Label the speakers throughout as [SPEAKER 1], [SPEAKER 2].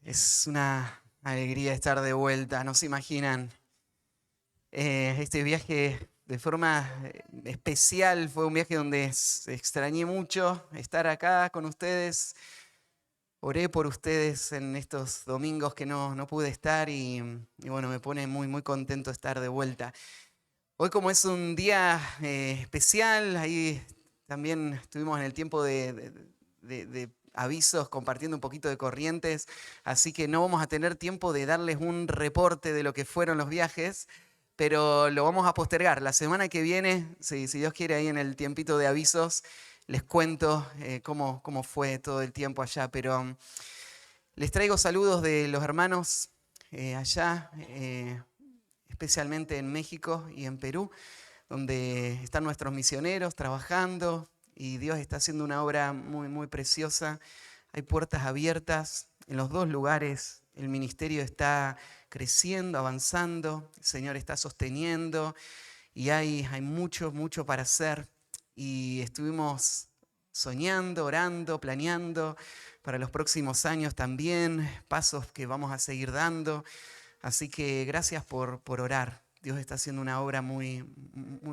[SPEAKER 1] Es una alegría estar de vuelta, no se imaginan. Este viaje de forma especial fue un viaje donde extrañé mucho estar acá con ustedes. Oré por ustedes en estos domingos que no pude estar y bueno, me pone muy contento estar de vuelta. Hoy como es un día especial, ahí también estuvimos en el tiempo de avisos, compartiendo un poquito de corrientes, así que no vamos a tener tiempo de darles un reporte de lo que fueron los viajes, pero lo vamos a postergar. La semana que viene, si Dios quiere, ahí en el tiempito de avisos, les cuento cómo fue todo el tiempo allá, pero les traigo saludos de los hermanos allá, especialmente en México y en Perú, donde están nuestros misioneros trabajando y Dios está haciendo una obra muy preciosa. Hay puertas abiertas en los dos lugares. El ministerio está creciendo, avanzando, el Señor está sosteniendo y hay mucho para hacer. Y estuvimos soñando, orando, planeando para los próximos años también, pasos que vamos a seguir dando. Así que gracias por orar. Dios está haciendo una obra muy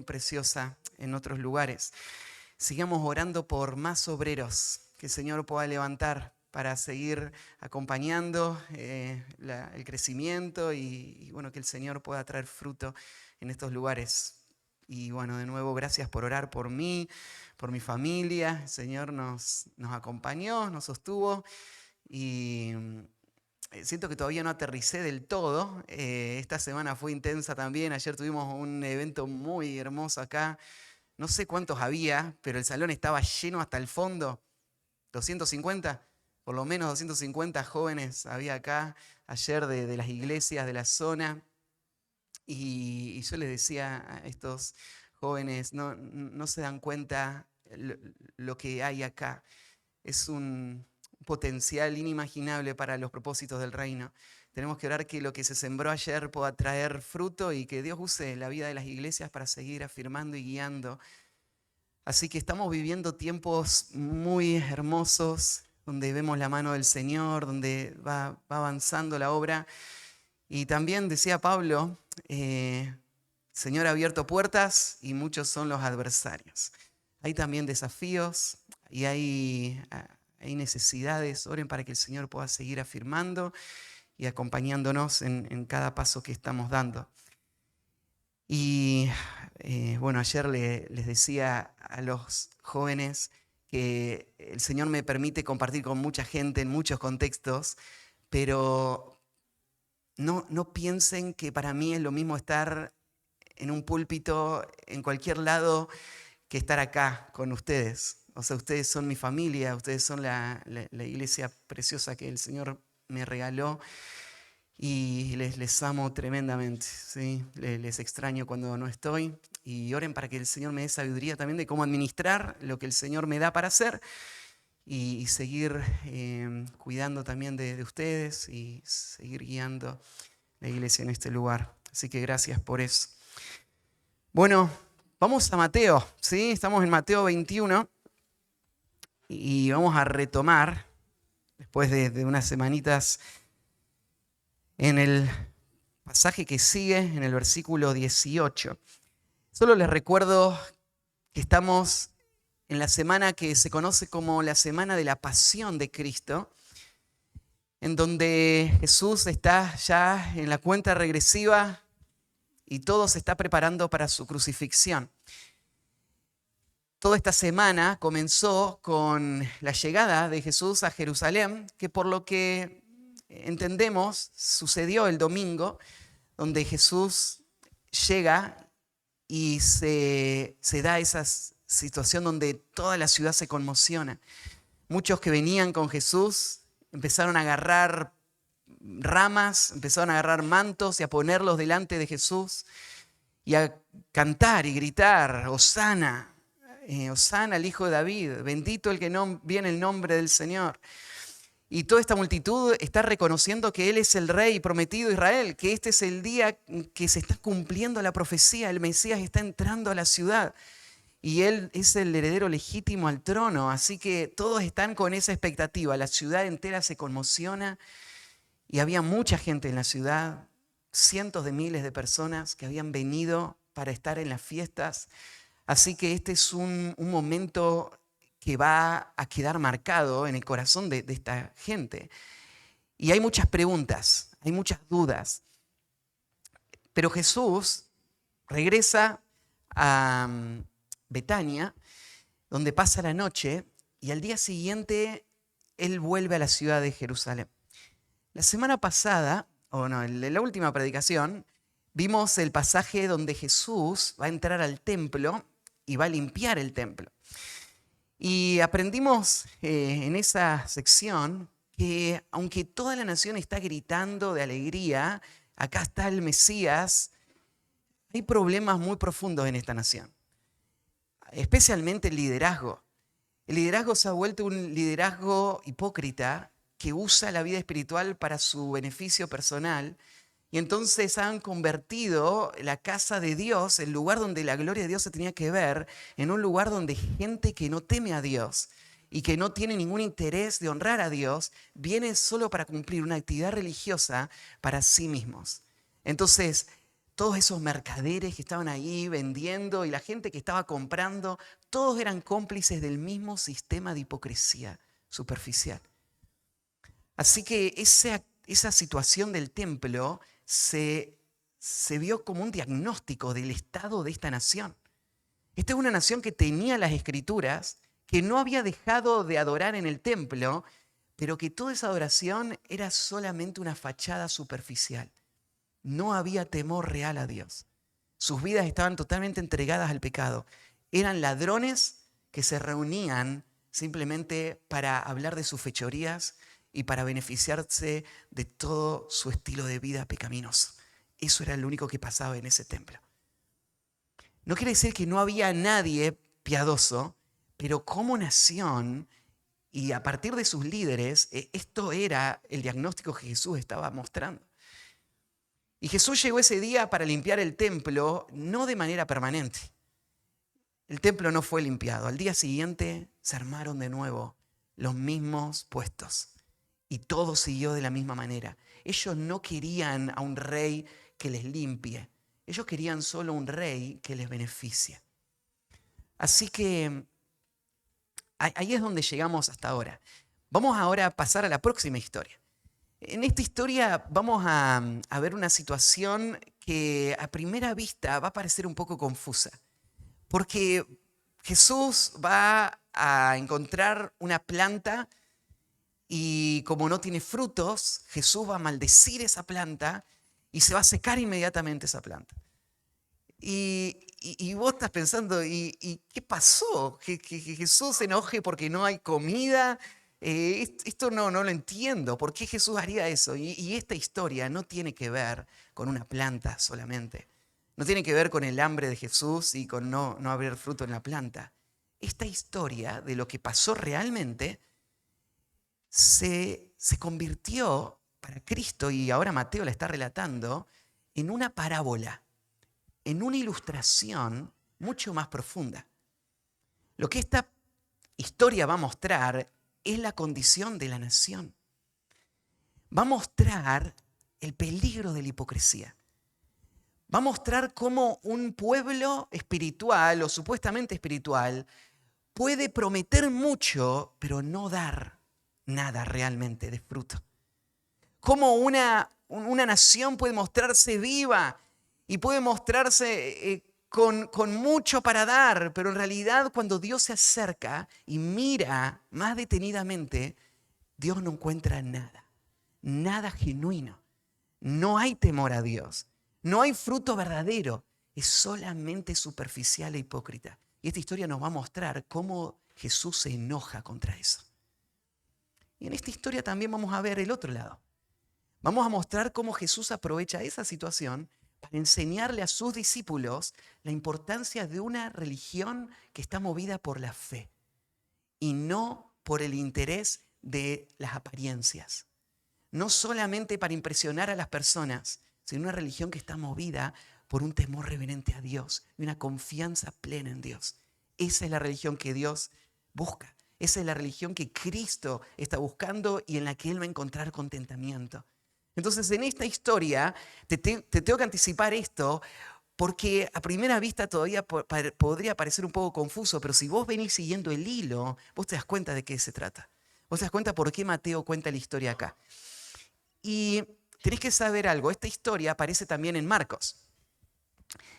[SPEAKER 1] preciosa en otros lugares. Sigamos orando por más obreros que el Señor pueda levantar para seguir acompañando el crecimiento y bueno, que el Señor pueda traer fruto en estos lugares. Y bueno, de nuevo, gracias por orar por mí, por mi familia. El Señor nos acompañó, nos sostuvo y siento que todavía no aterricé del todo. Esta semana fue intensa también. Ayer tuvimos un evento muy hermoso acá. No sé cuántos había, pero el salón estaba lleno hasta el fondo. 250, por lo menos 250 jóvenes había acá ayer de las iglesias de la zona. Y yo les decía a estos jóvenes, no se dan cuenta lo que hay acá. Es un potencial inimaginable para los propósitos del reino. Tenemos que orar que lo que se sembró ayer pueda traer fruto y que Dios use la vida de las iglesias para seguir afirmando y guiando. Así que estamos viviendo tiempos muy hermosos, donde vemos la mano del Señor, donde va avanzando la obra. Y también decía Pablo, Señor ha abierto puertas y muchos son los adversarios. Hay también desafíos y hay necesidades. Oren para que el Señor pueda seguir afirmando y acompañándonos en cada paso que estamos dando. Y bueno, ayer les decía a los jóvenes que el Señor me permite compartir con mucha gente en muchos contextos, pero no piensen que para mí es lo mismo estar en un púlpito en cualquier lado que estar acá con ustedes. O sea, ustedes son mi familia, ustedes son la iglesia preciosa que el Señor me regaló y les amo tremendamente, ¿sí? Les extraño cuando no estoy y oren para que el Señor me dé sabiduría también de cómo administrar lo que el Señor me da para hacer y seguir cuidando también de ustedes y seguir guiando la iglesia en este lugar. Así que gracias por eso. Bueno, vamos a Mateo, ¿sí? Estamos en Mateo 21 y vamos a retomar, después de unas semanitas, en el pasaje que sigue, en el versículo 18. Solo les recuerdo que estamos en la semana que se conoce como la semana de la pasión de Cristo, en donde Jesús está ya en la cuenta regresiva y todo se está preparando para su crucifixión. Toda esta semana comenzó con la llegada de Jesús a Jerusalén, que por lo que entendemos sucedió el domingo, donde Jesús llega y se da esa situación donde toda la ciudad se conmociona. Muchos que venían con Jesús empezaron a agarrar ramas, empezaron a agarrar mantos y a ponerlos delante de Jesús y a cantar y gritar, Hosana, Hosana al Hijo de David, bendito el que viene el nombre del Señor. Y toda esta multitud está reconociendo que Él es el Rey prometido de Israel, que este es el día que se está cumpliendo la profecía, el Mesías está entrando a la ciudad y Él es el heredero legítimo al trono. Así que todos están con esa expectativa, la ciudad entera se conmociona Y había mucha gente en la ciudad, cientos de miles de personas que habían venido para estar en las fiestas. Así que este es un momento que va a quedar marcado en el corazón de esta gente. Y hay muchas preguntas, hay muchas dudas. Pero Jesús regresa a Betania, donde pasa la noche, y al día siguiente él vuelve a la ciudad de Jerusalén. La semana pasada, o no, en la última predicación, vimos el pasaje donde Jesús va a entrar al templo y va a limpiar el templo. Y aprendimos en esa sección que aunque toda la nación está gritando de alegría, acá está el Mesías, hay problemas muy profundos en esta nación, especialmente el liderazgo. El liderazgo se ha vuelto un liderazgo hipócrita que usa la vida espiritual para su beneficio personal y entonces han convertido la casa de Dios, el lugar donde la gloria de Dios se tenía que ver, en un lugar donde gente que no teme a Dios y que no tiene ningún interés de honrar a Dios, viene solo para cumplir una actividad religiosa para sí mismos. Entonces, todos esos mercaderes que estaban ahí vendiendo y la gente que estaba comprando, todos eran cómplices del mismo sistema de hipocresía superficial. Así que esa situación del templo se vio como un diagnóstico del estado de esta nación. Esta es una nación que tenía las escrituras, que no había dejado de adorar en el templo, pero que toda esa adoración era solamente una fachada superficial. No había temor real a Dios. Sus vidas estaban totalmente entregadas al pecado. Eran ladrones que se reunían simplemente para hablar de sus fechorías y para beneficiarse de todo su estilo de vida pecaminoso. Eso era lo único que pasaba en ese templo. No quiere decir que no había nadie piadoso, pero como nación y a partir de sus líderes, esto era el diagnóstico que Jesús estaba mostrando. Y Jesús llegó ese día para limpiar el templo, no de manera permanente. El templo no fue limpiado. Al día siguiente se armaron de nuevo los mismos puestos y todo siguió de la misma manera. Ellos no querían a un rey que les limpie. Ellos querían solo un rey que les beneficie. Así que ahí es donde llegamos hasta ahora. Vamos ahora a pasar a la próxima historia. En esta historia vamos a ver una situación que a primera vista va a parecer un poco confusa, porque Jesús va a encontrar una planta y como no tiene frutos, Jesús va a maldecir esa planta y se va a secar inmediatamente esa planta. Y vos estás pensando, ¿y qué pasó? ¿Que Jesús se enoje porque no hay comida? Esto no lo entiendo. ¿Por qué Jesús haría eso? Y esta historia no tiene que ver con una planta solamente. No tiene que ver con el hambre de Jesús y con no haber fruto en la planta. Esta historia de lo que pasó realmente se convirtió para Cristo, y ahora Mateo la está relatando, en una parábola, en una ilustración mucho más profunda. Lo que esta historia va a mostrar es la condición de la nación. Va a mostrar el peligro de la hipocresía. Va a mostrar cómo un pueblo espiritual o supuestamente espiritual puede prometer mucho, pero no dar nada realmente de fruto. Cómo una nación puede mostrarse viva y puede mostrarse con mucho para dar, pero en realidad cuando Dios se acerca y mira más detenidamente, Dios no encuentra nada, nada genuino. No hay temor a Dios, no hay fruto verdadero, es solamente superficial e hipócrita. Y esta historia nos va a mostrar cómo Jesús se enoja contra eso. Y en esta historia también vamos a ver el otro lado. Vamos a mostrar cómo Jesús aprovecha esa situación para enseñarle a sus discípulos la importancia de una religión que está movida por la fe y no por el interés de las apariencias. No solamente para impresionar a las personas, sino una religión que está movida por un temor reverente a Dios y una confianza plena en Dios. Esa es la religión que Dios busca. Esa es la religión que Cristo está buscando y en la que Él va a encontrar contentamiento. Entonces, en esta historia, te tengo que anticipar esto, porque a primera vista todavía podría parecer un poco confuso, pero si vos venís siguiendo el hilo, vos te das cuenta de qué se trata. Vos te das cuenta por qué Mateo cuenta la historia acá. Y tenés que saber algo, esta historia aparece también en Marcos.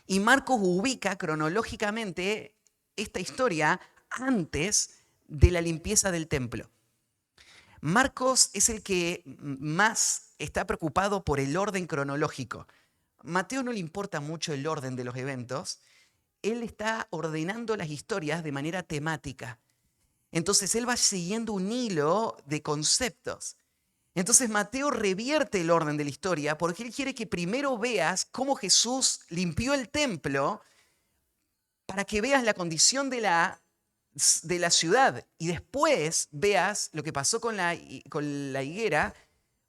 [SPEAKER 1] Y Marcos ubica cronológicamente esta historia antes de la limpieza del templo. Marcos es el que más está preocupado por el orden cronológico. Mateo no le importa mucho el orden de los eventos. Él está ordenando las historias de manera temática. Entonces él va siguiendo un hilo de conceptos. Entonces Mateo revierte el orden de la historia porque él quiere que primero veas cómo Jesús limpió el templo para que veas la condición de la ciudad y después veas lo que pasó con la higuera,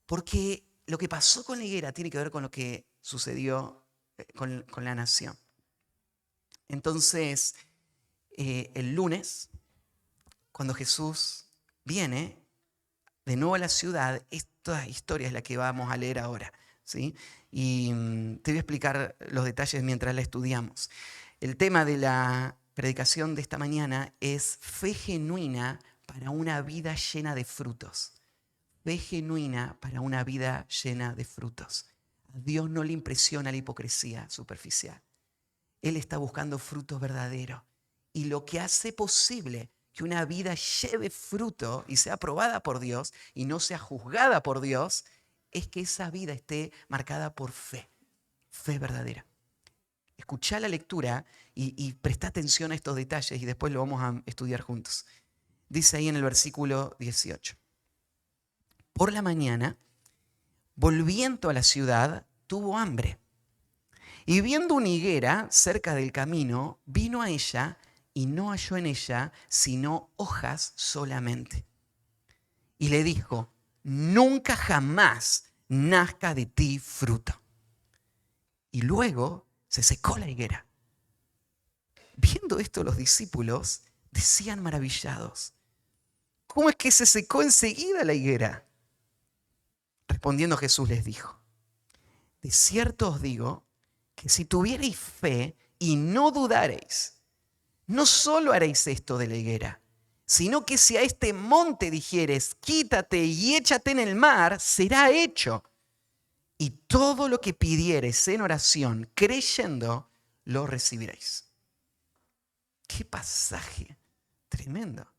[SPEAKER 1] porque lo que pasó con la higuera tiene que ver con lo que sucedió con la nación. Entonces, el lunes, cuando Jesús viene de nuevo a la ciudad, esta historia es la que vamos a leer ahora, ¿sí? Y te voy a explicar los detalles mientras la estudiamos. El tema de la predicación de esta mañana es fe genuina para una vida llena de frutos. Fe genuina para una vida llena de frutos. A Dios no le impresiona la hipocresía superficial. Él está buscando frutos verdaderos. Y lo que hace posible que una vida lleve fruto y sea aprobada por Dios y no sea juzgada por Dios es que esa vida esté marcada por fe. Fe verdadera. Escuchá la lectura y presta atención a estos detalles y después lo vamos a estudiar juntos. Dice ahí en el versículo 18. Por la mañana, volviendo a la ciudad, tuvo hambre. Y viendo una higuera cerca del camino, vino a ella y no halló en ella sino hojas solamente. Y le dijo, nunca jamás nazca de ti fruto. Y luego se secó la higuera. Viendo esto, los discípulos decían maravillados, ¿cómo es que se secó enseguida la higuera? Respondiendo Jesús les dijo, de cierto os digo que si tuviereis fe y no dudareis, no solo haréis esto de la higuera, sino que si a este monte dijeres, quítate y échate en el mar, será hecho. Y todo lo que pidiereis en oración, creyendo, lo recibiréis. ¡Qué pasaje tremendo!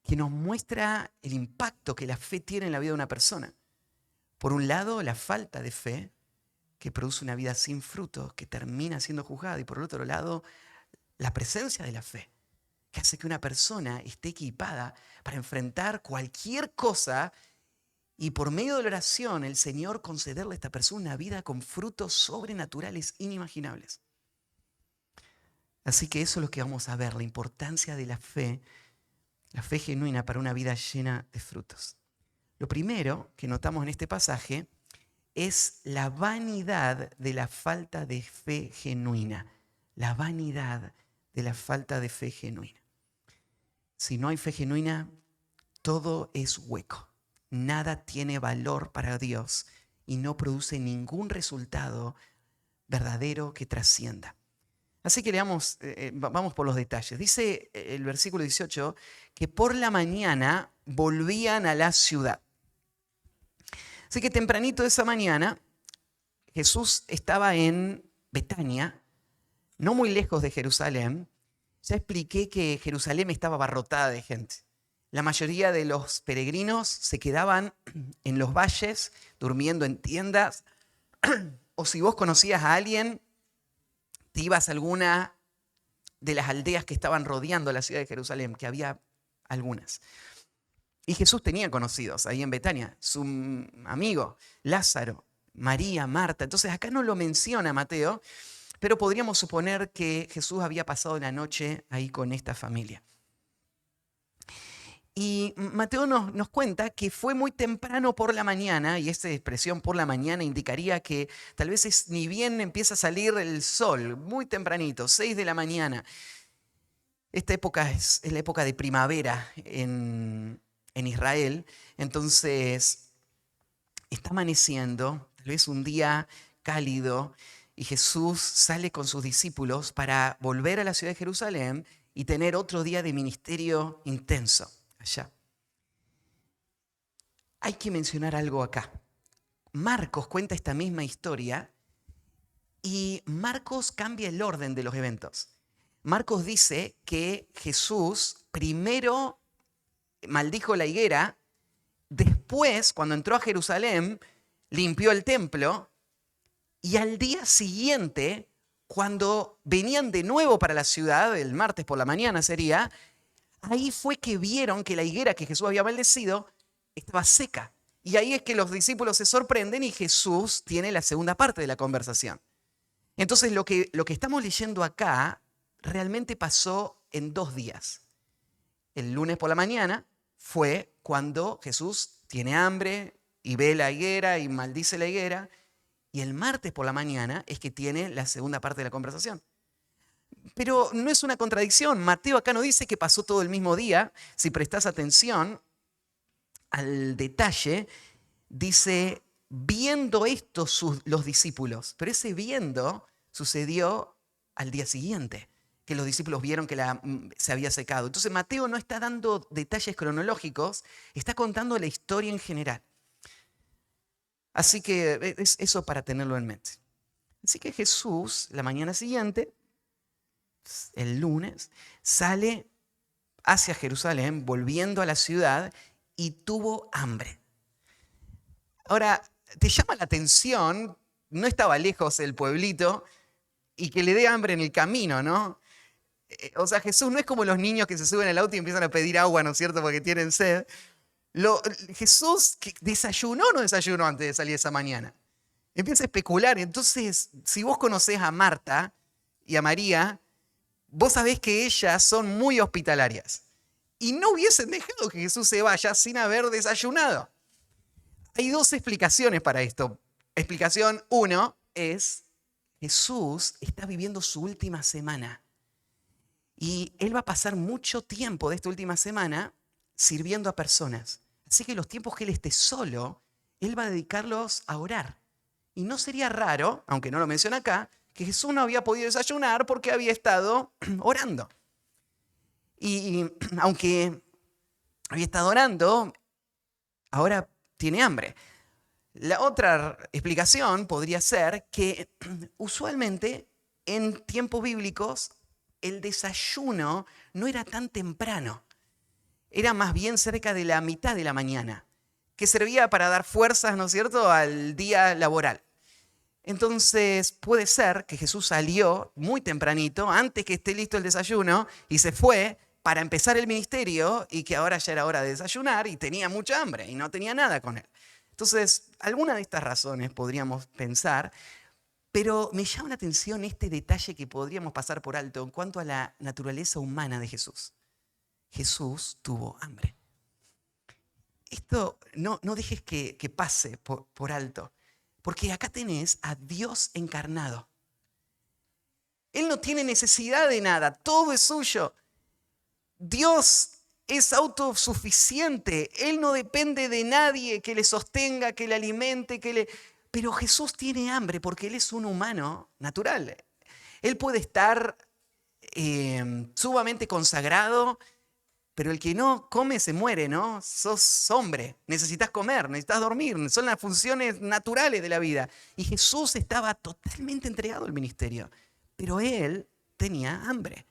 [SPEAKER 1] Que nos muestra el impacto que la fe tiene en la vida de una persona. Por un lado, la falta de fe, que produce una vida sin frutos, que termina siendo juzgada. Y por el otro lado, la presencia de la fe, que hace que una persona esté equipada para enfrentar cualquier cosa y por medio de la oración el Señor concederle a esta persona una vida con frutos sobrenaturales inimaginables. Así que eso es lo que vamos a ver, la importancia de la fe genuina para una vida llena de frutos. Lo primero que notamos en este pasaje es la vanidad de la falta de fe genuina. La vanidad de la falta de fe genuina. Si no hay fe genuina, todo es hueco. Nada tiene valor para Dios y no produce ningún resultado verdadero que trascienda. Así que vamos por los detalles. Dice el versículo 18 que por la mañana volvían a la ciudad. Así que tempranito de esa mañana Jesús estaba en Betania, no muy lejos de Jerusalén. Ya expliqué que Jerusalén estaba abarrotada de gente. La mayoría de los peregrinos se quedaban en los valles, durmiendo en tiendas, o si vos conocías a alguien, te ibas a alguna de las aldeas que estaban rodeando la ciudad de Jerusalén, que había algunas. Y Jesús tenía conocidos ahí en Betania, su amigo Lázaro, María, Marta. Entonces acá no lo menciona Mateo, pero podríamos suponer que Jesús había pasado la noche ahí con esta familia. Y Mateo nos cuenta que fue muy temprano por la mañana, y esta expresión por la mañana indicaría que tal vez ni bien empieza a salir el sol, muy tempranito, 6 de la mañana. Esta época es la época de primavera en Israel, entonces Está amaneciendo, tal vez un día cálido, y Jesús sale con sus discípulos para volver a la ciudad de Jerusalén y tener otro día de ministerio intenso allá. Hay que mencionar algo acá. Marcos cuenta esta misma historia y Marcos cambia el orden de los eventos. Marcos dice que Jesús primero maldijo la higuera, después, cuando entró a Jerusalén, limpió el templo, y al día siguiente, cuando venían de nuevo para la ciudad, el martes por la mañana sería, ahí fue que vieron que la higuera que Jesús había maldecido estaba seca. Y ahí es que los discípulos se sorprenden y Jesús tiene la segunda parte de la conversación. Entonces lo que estamos leyendo acá realmente pasó en 2 días. El lunes por la mañana fue cuando Jesús tiene hambre y ve la higuera y maldice la higuera. Y el martes por la mañana es que tiene la segunda parte de la conversación. Pero no es una contradicción. Mateo acá no dice que pasó todo el mismo día. Si prestas atención al detalle, dice, viendo esto los discípulos. Pero ese viendo sucedió al día siguiente, que los discípulos vieron que se había secado. Entonces Mateo no está dando detalles cronológicos, está contando la historia en general. Así que es eso para tenerlo en mente. Así que Jesús, la mañana siguiente, el lunes, sale hacia Jerusalén, volviendo a la ciudad, y tuvo hambre. Ahora, te llama la atención, no estaba lejos el pueblito, y que le dé hambre en el camino, ¿no? O sea, Jesús no es como los niños que se suben al auto y empiezan a pedir agua, ¿no es cierto?, porque tienen sed. Jesús desayunó o no desayunó antes de salir esa mañana. Empieza a especular. Entonces, si vos conocés a Marta y a María, vos sabés que ellas son muy hospitalarias. Y no hubiesen dejado que Jesús se vaya sin haber desayunado. Hay 2 explicaciones para esto. Explicación 1 es, Jesús está viviendo su última semana. Y él va a pasar mucho tiempo de esta última semana sirviendo a personas. Así que los tiempos que él esté solo, él va a dedicarlos a orar. Y no sería raro, aunque no lo menciona acá, que Jesús no había podido desayunar porque había estado orando. Y aunque había estado orando, ahora tiene hambre. La otra explicación podría ser que usualmente en tiempos bíblicos el desayuno no era tan temprano. Era más bien cerca de la mitad de la mañana, que servía para dar fuerzas, ¿no es cierto?, al día laboral. Entonces puede ser que Jesús salió muy tempranito, antes que esté listo el desayuno, y se fue para empezar el ministerio y que ahora ya era hora de desayunar y tenía mucha hambre y no tenía nada con él. Entonces, alguna de estas razones podríamos pensar, pero me llama la atención este detalle que podríamos pasar por alto en cuanto a la naturaleza humana de Jesús. Jesús tuvo hambre. Esto no dejes que pase por alto, porque acá tenés a Dios encarnado. Él no tiene necesidad de nada, todo es suyo. Dios es autosuficiente, Él no depende de nadie que le sostenga, que le alimente, Pero Jesús tiene hambre porque Él es un humano natural. Él puede estar sumamente consagrado, pero el que no come se muere, ¿no? Sos hombre, necesitas comer, necesitas dormir, son las funciones naturales de la vida. Y Jesús estaba totalmente entregado al ministerio, pero Él tenía hambre.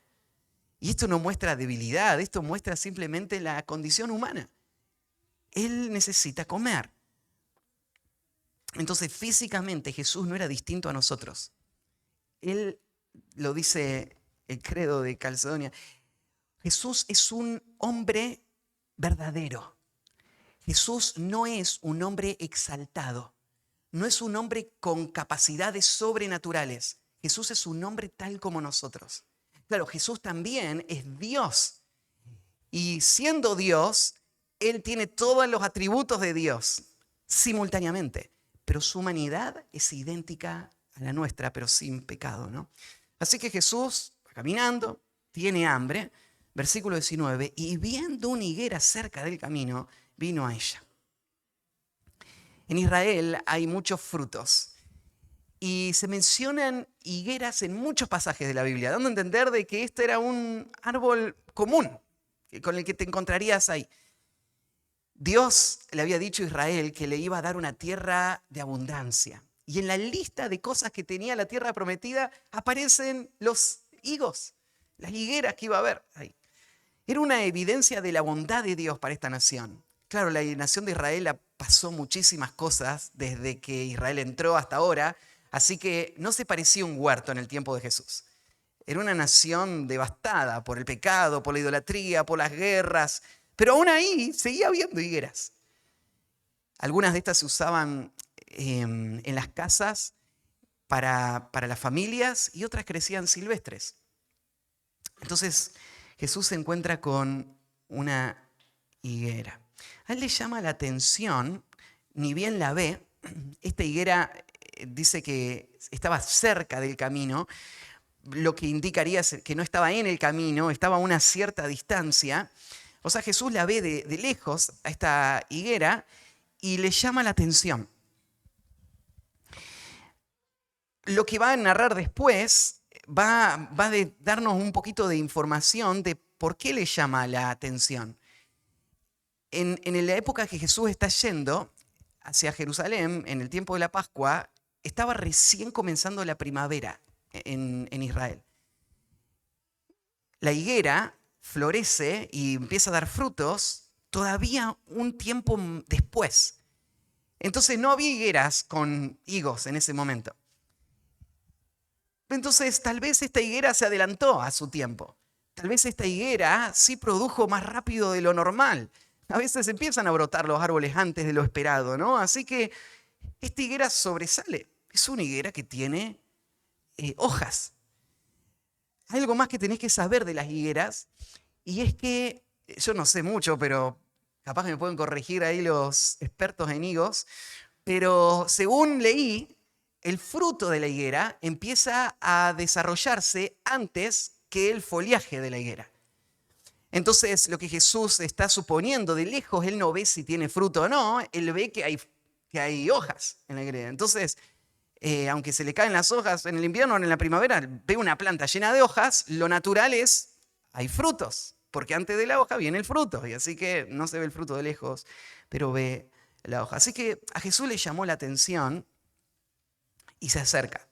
[SPEAKER 1] Y esto no muestra debilidad, esto muestra simplemente la condición humana. Él necesita comer. Entonces, físicamente Jesús no era distinto a nosotros. Él, lo dice el credo de Calcedonia, Jesús es un hombre verdadero. Jesús no es un hombre exaltado. No es un hombre con capacidades sobrenaturales. Jesús es un hombre tal como nosotros. Claro, Jesús también es Dios. Y siendo Dios, Él tiene todos los atributos de Dios simultáneamente. Pero su humanidad es idéntica a la nuestra, pero sin pecado, ¿no? Así que Jesús va caminando, tiene hambre. Versículo 19, y viendo una higuera cerca del camino, vino a ella. En Israel hay muchos frutos y se mencionan higueras en muchos pasajes de la Biblia, dando a entender de que este era un árbol común con el que te encontrarías ahí. Dios le había dicho a Israel que le iba a dar una tierra de abundancia. Y en la lista de cosas que tenía la tierra prometida aparecen los higos, las higueras que iba a haber ahí. Era una evidencia de la bondad de Dios para esta nación. Claro, la nación de Israel pasó muchísimas cosas desde que Israel entró hasta ahora, así que no se parecía a un huerto en el tiempo de Jesús. Era una nación devastada por el pecado, por la idolatría, por las guerras, pero aún ahí seguía habiendo higueras. Algunas de estas se usaban en las casas para las familias y otras crecían silvestres. Entonces Jesús se encuentra con una higuera. A él le llama la atención, ni bien la ve, esta higuera dice que estaba cerca del camino, lo que indicaría que no estaba en el camino, estaba a una cierta distancia. O sea, Jesús la ve de lejos a esta higuera y le llama la atención. Lo que va a narrar después va a darnos un poquito de información de por qué le llama la atención. En la época que Jesús está yendo hacia Jerusalén, en el tiempo de la Pascua, estaba recién comenzando la primavera en Israel. La higuera florece y empieza a dar frutos todavía un tiempo después. Entonces no había higueras con higos en ese momento. Entonces tal vez esta higuera se adelantó a su tiempo. Tal vez esta higuera sí produjo más rápido de lo normal. A veces empiezan a brotar los árboles antes de lo esperado, ¿no? Así que esta higuera sobresale. Es una higuera que tiene hojas. Hay algo más que tenés que saber de las higueras, y es que, yo no sé mucho, pero capaz que me pueden corregir ahí los expertos en higos, pero según leí, el fruto de la higuera empieza a desarrollarse antes que el follaje de la higuera. Entonces, lo que Jesús está suponiendo de lejos, él no ve si tiene fruto o no, él ve que hay hojas en la higuera. Entonces, aunque se le caen las hojas en el invierno o en la primavera, ve una planta llena de hojas, lo natural es, hay frutos, porque antes de la hoja viene el fruto, y así que no se ve el fruto de lejos, pero ve la hoja. Así que a Jesús le llamó la atención y se acerca.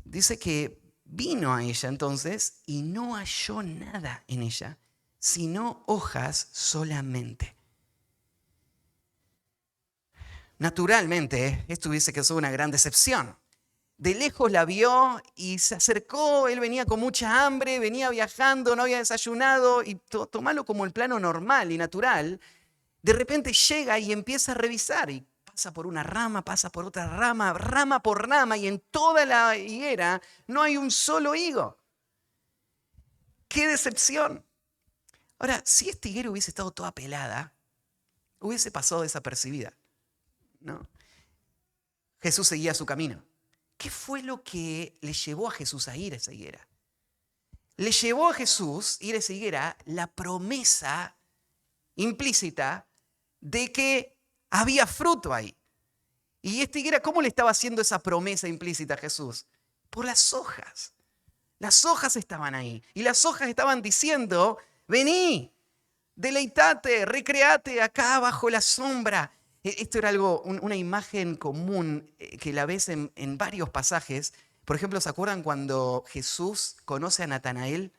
[SPEAKER 1] Dice que vino a ella entonces y no halló nada en ella, sino hojas solamente. Naturalmente, esto hubiese causado una gran decepción. De lejos la vio y se acercó, él venía con mucha hambre, venía viajando, no había desayunado, y tomalo como el plano normal y natural. De repente llega y empieza a revisar y pasa por una rama, pasa por otra rama, rama por rama, y en toda la higuera no hay un solo higo. ¡Qué decepción! Ahora, si esta higuera hubiese estado toda pelada, hubiese pasado desapercibida, ¿no? Jesús seguía su camino. ¿Qué fue lo que le llevó a Jesús a ir a esa higuera? Le llevó a Jesús ir a esa higuera la promesa implícita de que había fruto ahí. Y esta higuera, ¿cómo le estaba haciendo esa promesa implícita a Jesús? Por las hojas. Las hojas estaban ahí. Y las hojas estaban diciendo, vení, deleitate, recreate acá bajo la sombra. Esto era una imagen común que la ves en varios pasajes. Por ejemplo, ¿se acuerdan cuando Jesús conoce a Natanael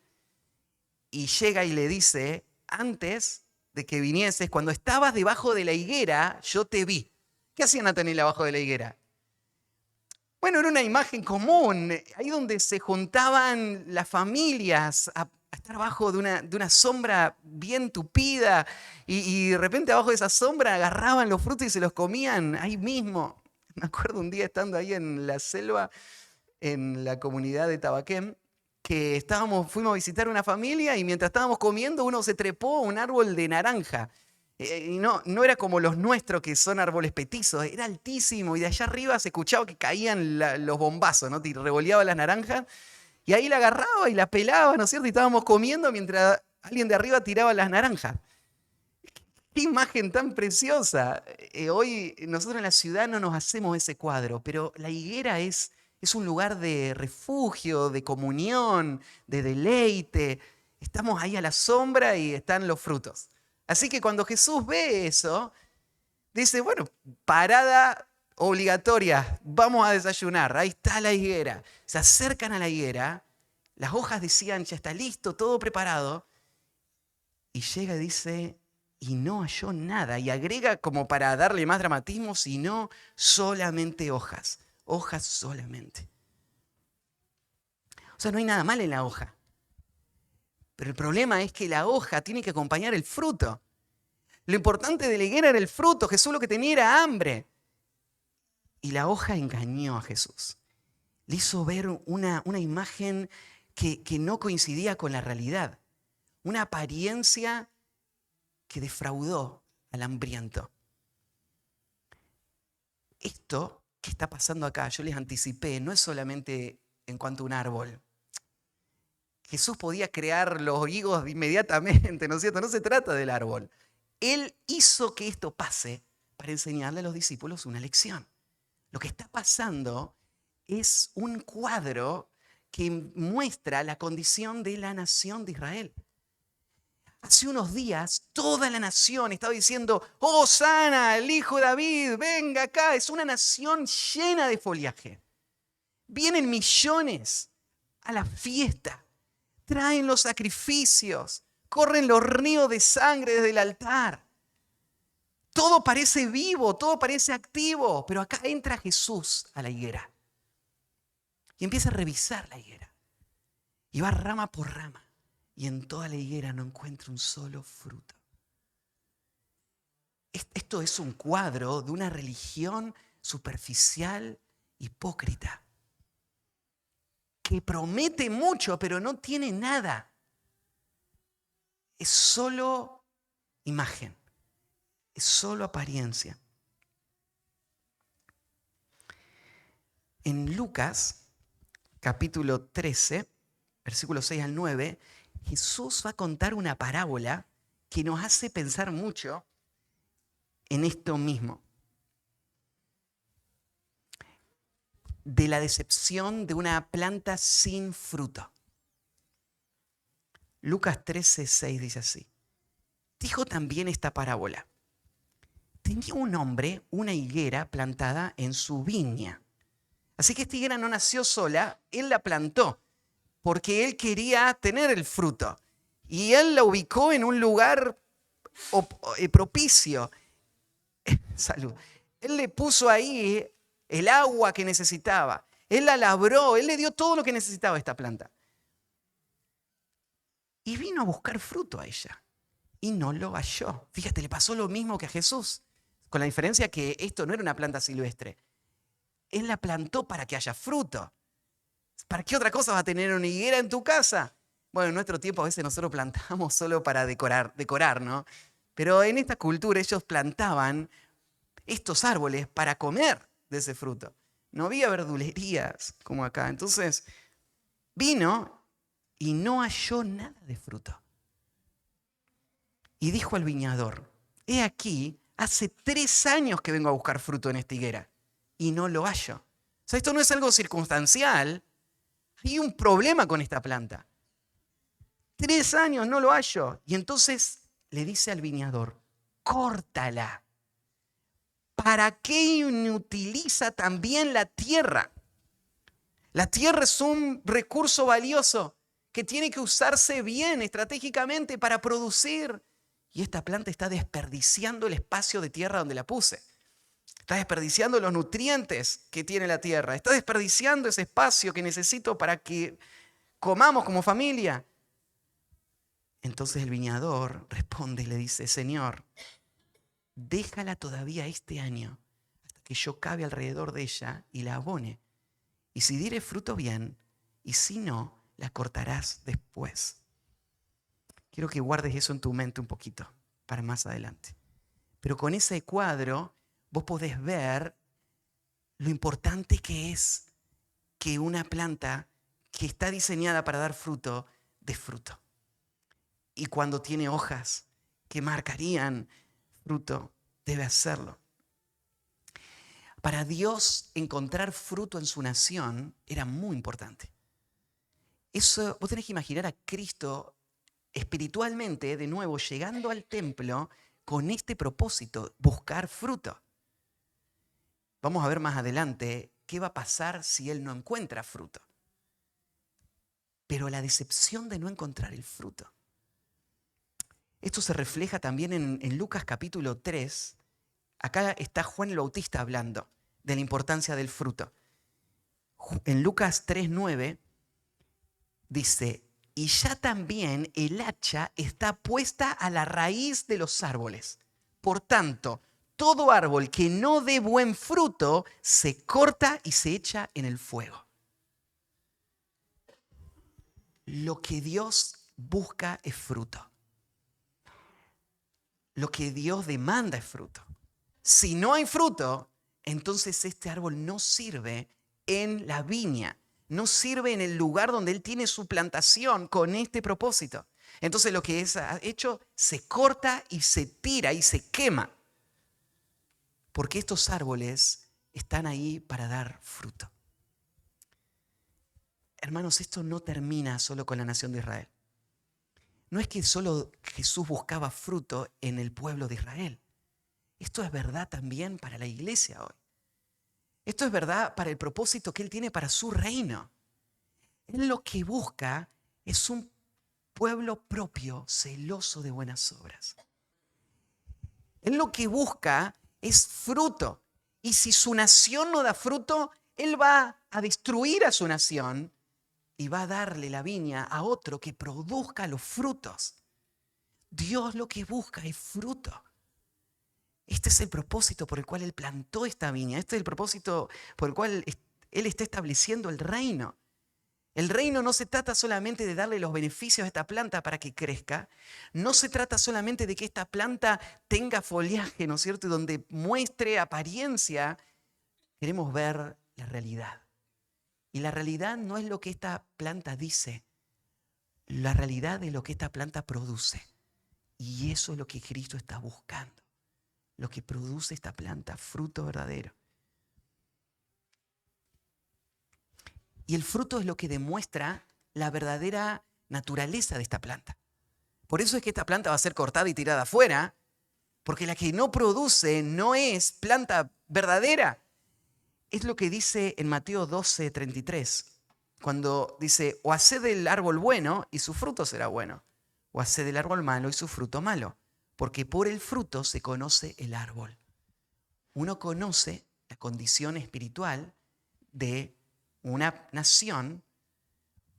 [SPEAKER 1] y llega y le dice, antes de que vinieses, cuando estabas debajo de la higuera, yo te vi? ¿Qué hacía Natanael abajo de la higuera? Bueno, era una imagen común, ahí donde se juntaban las familias a estar abajo de una sombra bien tupida, y de repente abajo de esa sombra agarraban los frutos y se los comían ahí mismo. Me acuerdo un día estando ahí en la selva, en la comunidad de Tabaquén, que fuimos a visitar una familia, y mientras estábamos comiendo uno se trepó a un árbol de naranja. Y no era como los nuestros, que son árboles petizos, era altísimo, y de allá arriba se escuchaba que caían los bombazos, ¿no? Te revoleaba las naranjas, y ahí la agarraba y la pelaba, ¿no es cierto? Y estábamos comiendo mientras alguien de arriba tiraba las naranjas. Qué imagen tan preciosa. Hoy nosotros en la ciudad no nos hacemos ese cuadro, pero la higuera es un lugar de refugio, de comunión, de deleite. Estamos ahí a la sombra y están los frutos. Así que cuando Jesús ve eso, dice, bueno, parada obligatoria, vamos a desayunar. Ahí está la higuera. Se acercan a la higuera, las hojas decían, ya está listo, todo preparado. Y llega y dice, y no halló nada. Y agrega como para darle más dramatismo, sino solamente hojas. Hojas solamente. O sea, no hay nada mal en la hoja. Pero el problema es que la hoja tiene que acompañar el fruto. Lo importante de la higuera era el fruto. Jesús lo que tenía era hambre. Y la hoja engañó a Jesús. Le hizo ver una imagen que no coincidía con la realidad. Una apariencia que defraudó al hambriento. Esto que está pasando acá, yo les anticipé, no es solamente en cuanto a un árbol. Jesús podía crear los higos inmediatamente, ¿no es cierto? No se trata del árbol. Él hizo que esto pase para enseñarle a los discípulos una lección. Lo que está pasando es un cuadro que muestra la condición de la nación de Israel. Hace unos días toda la nación estaba diciendo, ¡Hosana, el hijo de David, venga acá! Es una nación llena de follaje. Vienen millones a la fiesta, traen los sacrificios, corren los ríos de sangre desde el altar. Todo parece vivo, todo parece activo, pero acá entra Jesús a la higuera y empieza a revisar la higuera y va rama por rama. Y en toda la higuera no encuentra un solo fruto. Esto es un cuadro de una religión superficial, hipócrita, que promete mucho, pero no tiene nada. Es solo imagen, es solo apariencia. En Lucas, capítulo 13, versículos 6 al 9, Jesús va a contar una parábola que nos hace pensar mucho en esto mismo. De la decepción de una planta sin fruto. Lucas 13, 6 dice así. Dijo también esta parábola. Tenía un hombre una higuera plantada en su viña. Así que esta higuera no nació sola, él la plantó porque él quería tener el fruto. Y él la ubicó en un lugar propicio. Salud. Él le puso ahí el agua que necesitaba. Él la labró, él le dio todo lo que necesitaba a esta planta. Y vino a buscar fruto a ella. Y no lo halló. Fíjate, le pasó lo mismo que a Jesús. Con la diferencia que esto no era una planta silvestre. Él la plantó para que haya fruto. ¿Para qué otra cosa va a tener una higuera en tu casa? Bueno, en nuestro tiempo a veces nosotros plantamos solo para decorar, ¿no? Pero en esta cultura ellos plantaban estos árboles para comer de ese fruto. No había verdulerías como acá. Entonces vino y no halló nada de fruto. Y dijo al viñador, he aquí, hace 3 años que vengo a buscar fruto en esta higuera y no lo hallo. O sea, esto no es algo circunstancial. Hay un problema con esta planta. 3 años no lo hallo. Y entonces le dice al viñador, córtala. ¿Para qué inutiliza también la tierra? La tierra es un recurso valioso que tiene que usarse bien estratégicamente para producir. Y esta planta está desperdiciando el espacio de tierra donde la puse. Está desperdiciando los nutrientes que tiene la tierra. Está desperdiciando ese espacio que necesito para que comamos como familia. Entonces el viñador responde y le dice, Señor, déjala todavía este año hasta que yo cabe alrededor de ella y la abone. Y si diere fruto bien, y si no, la cortarás después. Quiero que guardes eso en tu mente un poquito para más adelante. Pero con ese cuadro vos podés ver lo importante que es que una planta que está diseñada para dar fruto, dé fruto. Y cuando tiene hojas que marcarían fruto, debe hacerlo. Para Dios, encontrar fruto en su nación era muy importante. Eso, vos tenés que imaginar a Cristo espiritualmente, de nuevo, llegando al templo con este propósito, buscar fruto. Vamos a ver más adelante qué va a pasar si Él no encuentra fruto. Pero la decepción de no encontrar el fruto. Esto se refleja también en Lucas capítulo 3. Acá está Juan el Bautista hablando de la importancia del fruto. En Lucas 3:9 dice, y ya también el hacha está puesta a la raíz de los árboles. Por tanto, todo árbol que no dé buen fruto se corta y se echa en el fuego. Lo que Dios busca es fruto. Lo que Dios demanda es fruto. Si no hay fruto, entonces este árbol no sirve en la viña, no sirve en el lugar donde Él tiene su plantación con este propósito. Entonces lo que es hecho se corta y se tira y se quema. Porque estos árboles están ahí para dar fruto. Hermanos, esto no termina solo con la nación de Israel. No es que solo Jesús buscaba fruto en el pueblo de Israel. Esto es verdad también para la iglesia hoy. Esto es verdad para el propósito que Él tiene para su reino. Él lo que busca es un pueblo propio, celoso de buenas obras. Él lo que busca es fruto. Y si su nación no da fruto, Él va a destruir a su nación y va a darle la viña a otro que produzca los frutos. Dios lo que busca es fruto. Este es el propósito por el cual Él plantó esta viña. Este es el propósito por el cual Él está estableciendo el reino. El reino no se trata solamente de darle los beneficios a esta planta para que crezca. No se trata solamente de que esta planta tenga follaje, ¿no es cierto? Y donde muestre apariencia. Queremos ver la realidad. Y la realidad no es lo que esta planta dice. La realidad es lo que esta planta produce. Y eso es lo que Cristo está buscando. Lo que produce esta planta, fruto verdadero. Y el fruto es lo que demuestra la verdadera naturaleza de esta planta. Por eso es que esta planta va a ser cortada y tirada afuera, porque la que no produce no es planta verdadera. Es lo que dice en Mateo 12:33, cuando dice, o haced del árbol bueno y su fruto será bueno, o haced del árbol malo y su fruto malo. Porque por el fruto se conoce el árbol. Uno conoce la condición espiritual de una nación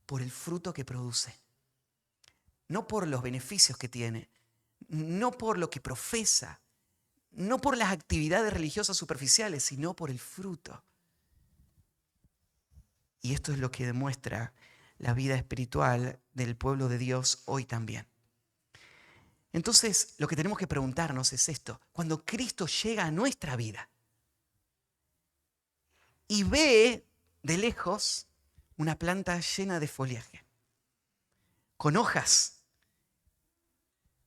[SPEAKER 1] por el fruto que produce. No por los beneficios que tiene, no por lo que profesa, no por las actividades religiosas superficiales, sino por el fruto. Y esto es lo que demuestra la vida espiritual del pueblo de Dios hoy también. Entonces, lo que tenemos que preguntarnos es esto. Cuando Cristo llega a nuestra vida y ve de lejos una planta llena de follaje, con hojas,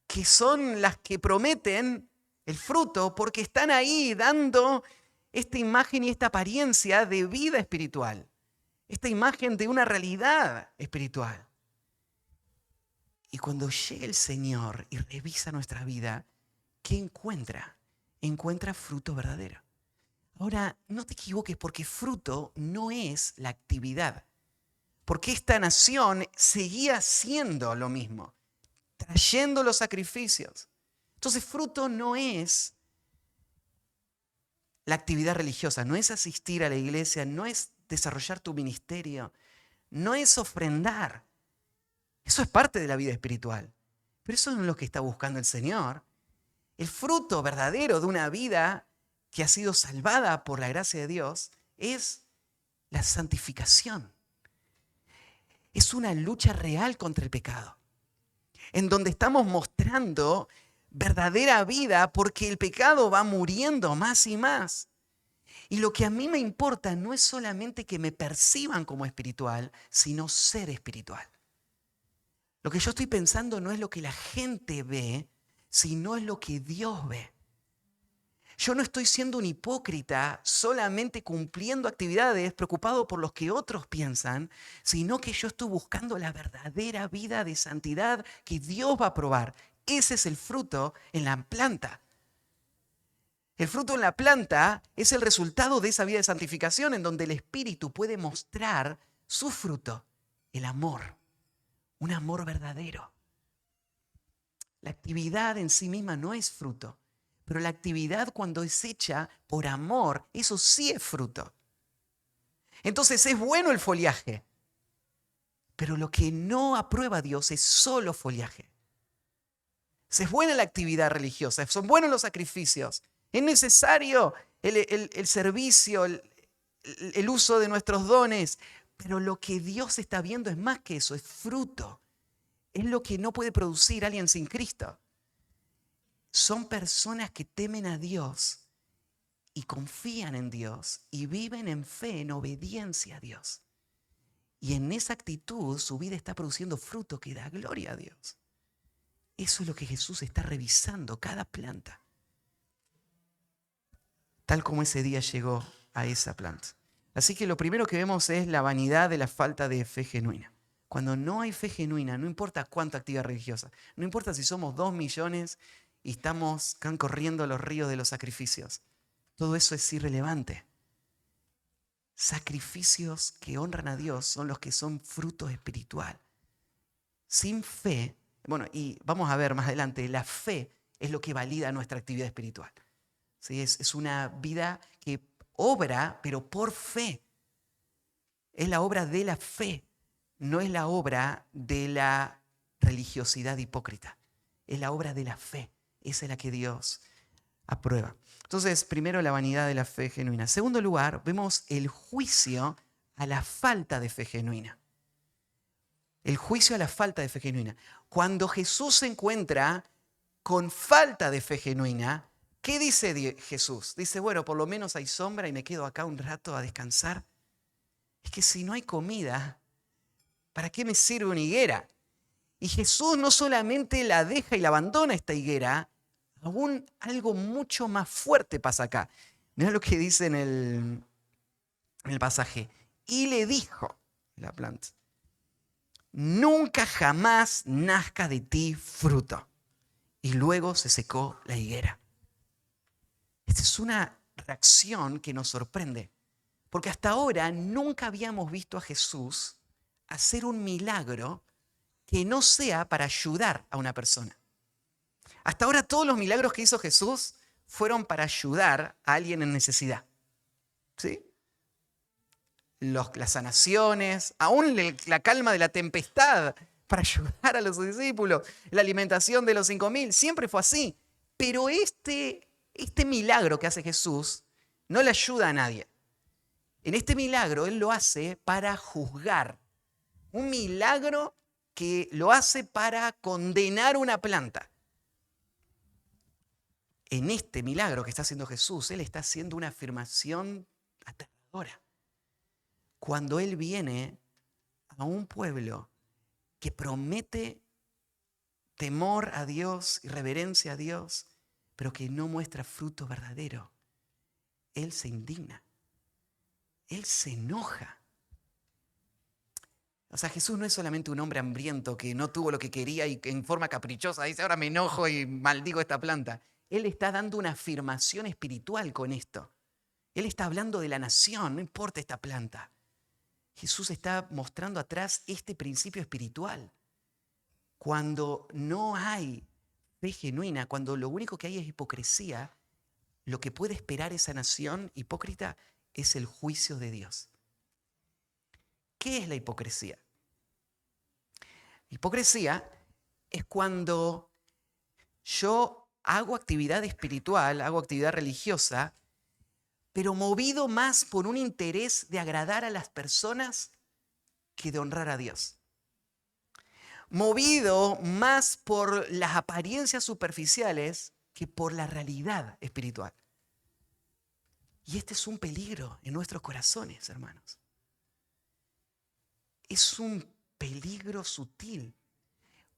[SPEAKER 1] que son las que prometen el fruto porque están ahí dando esta imagen y esta apariencia de vida espiritual, esta imagen de una realidad espiritual. Y cuando llega el Señor y revisa nuestra vida, ¿qué encuentra? Encuentra fruto verdadero. Ahora, no te equivoques porque fruto no es la actividad. Porque esta nación seguía haciendo lo mismo, trayendo los sacrificios. Entonces, fruto no es la actividad religiosa, no es asistir a la iglesia, no es desarrollar tu ministerio, no es ofrendar. Eso es parte de la vida espiritual. Pero eso no es lo que está buscando el Señor. El fruto verdadero de una vida que ha sido salvada por la gracia de Dios es la santificación. Es una lucha real contra el pecado, en donde estamos mostrando verdadera vida porque el pecado va muriendo más y más. Y lo que a mí me importa no es solamente que me perciban como espiritual, sino ser espiritual. Lo que yo estoy pensando no es lo que la gente ve, sino es lo que Dios ve. Yo no estoy siendo un hipócrita solamente cumpliendo actividades preocupado por lo que otros piensan, sino que yo estoy buscando la verdadera vida de santidad que Dios va a probar. Ese es el fruto en la planta. El fruto en la planta es el resultado de esa vida de santificación en donde el Espíritu puede mostrar su fruto, el amor, un amor verdadero. La actividad en sí misma no es fruto. Pero la actividad cuando es hecha por amor, eso sí es fruto. Entonces es bueno el follaje, pero lo que no aprueba Dios es solo follaje. Es buena la actividad religiosa, son buenos los sacrificios, es necesario el servicio, el uso de nuestros dones, pero lo que Dios está viendo es más que eso, es fruto. Es lo que no puede producir alguien sin Cristo. Son personas que temen a Dios y confían en Dios y viven en fe, en obediencia a Dios. Y en esa actitud su vida está produciendo fruto que da gloria a Dios. Eso es lo que Jesús está revisando, cada planta. Tal como ese día llegó a esa planta. Así que lo primero que vemos es la vanidad de la falta de fe genuina. Cuando no hay fe genuina, no importa cuánta actividad religiosa, no importa si somos 2 millones y están corriendo los ríos de los sacrificios. Todo eso es irrelevante. Sacrificios que honran a Dios son los que son fruto espiritual. Sin fe, bueno, y vamos a ver más adelante, la fe es lo que valida nuestra actividad espiritual. ¿Sí? Es una vida que obra, pero por fe. Es la obra de la fe, no es la obra de la religiosidad hipócrita. Es la obra de la fe. Esa es la que Dios aprueba. Entonces, primero la vanidad de la fe genuina. En segundo lugar, vemos el juicio a la falta de fe genuina. El juicio a la falta de fe genuina. Cuando Jesús se encuentra con falta de fe genuina, ¿qué dice Jesús? Dice, bueno, por lo menos hay sombra y me quedo acá un rato a descansar. Es que si no hay comida, ¿para qué me sirve una higuera? Y Jesús no solamente la deja y la abandona esta higuera, aún algo mucho más fuerte pasa acá. Mirá lo que dice en el pasaje. Y le dijo la planta, nunca jamás nazca de ti fruto. Y luego se secó la higuera. Esta es una reacción que nos sorprende, porque hasta ahora nunca habíamos visto a Jesús hacer un milagro que no sea para ayudar a una persona. Hasta ahora todos los milagros que hizo Jesús fueron para ayudar a alguien en necesidad. ¿Sí? Las sanaciones, aún la calma de la tempestad para ayudar a los discípulos, la alimentación de los 5.000, siempre fue así. Pero este milagro que hace Jesús no le ayuda a nadie. En este milagro Él lo hace para juzgar. Un milagro que lo hace para condenar una planta. En este milagro que está haciendo Jesús, Él está haciendo una afirmación aterradora. Cuando Él viene a un pueblo que promete temor a Dios y reverencia a Dios, pero que no muestra fruto verdadero, Él se indigna. Él se enoja. O sea, Jesús no es solamente un hombre hambriento que no tuvo lo que quería y que en forma caprichosa dice, ahora me enojo y maldigo esta planta. Él está dando una afirmación espiritual con esto. Él está hablando de la nación, no importa esta planta. Jesús está mostrando atrás este principio espiritual. Cuando no hay fe genuina, cuando lo único que hay es hipocresía, lo que puede esperar esa nación hipócrita es el juicio de Dios. ¿Qué es la hipocresía? Hipocresía es cuando yo hago actividad espiritual, hago actividad religiosa, pero movido más por un interés de agradar a las personas que de honrar a Dios. Movido más por las apariencias superficiales que por la realidad espiritual. Y este es un peligro en nuestros corazones, hermanos. Es un peligro sutil,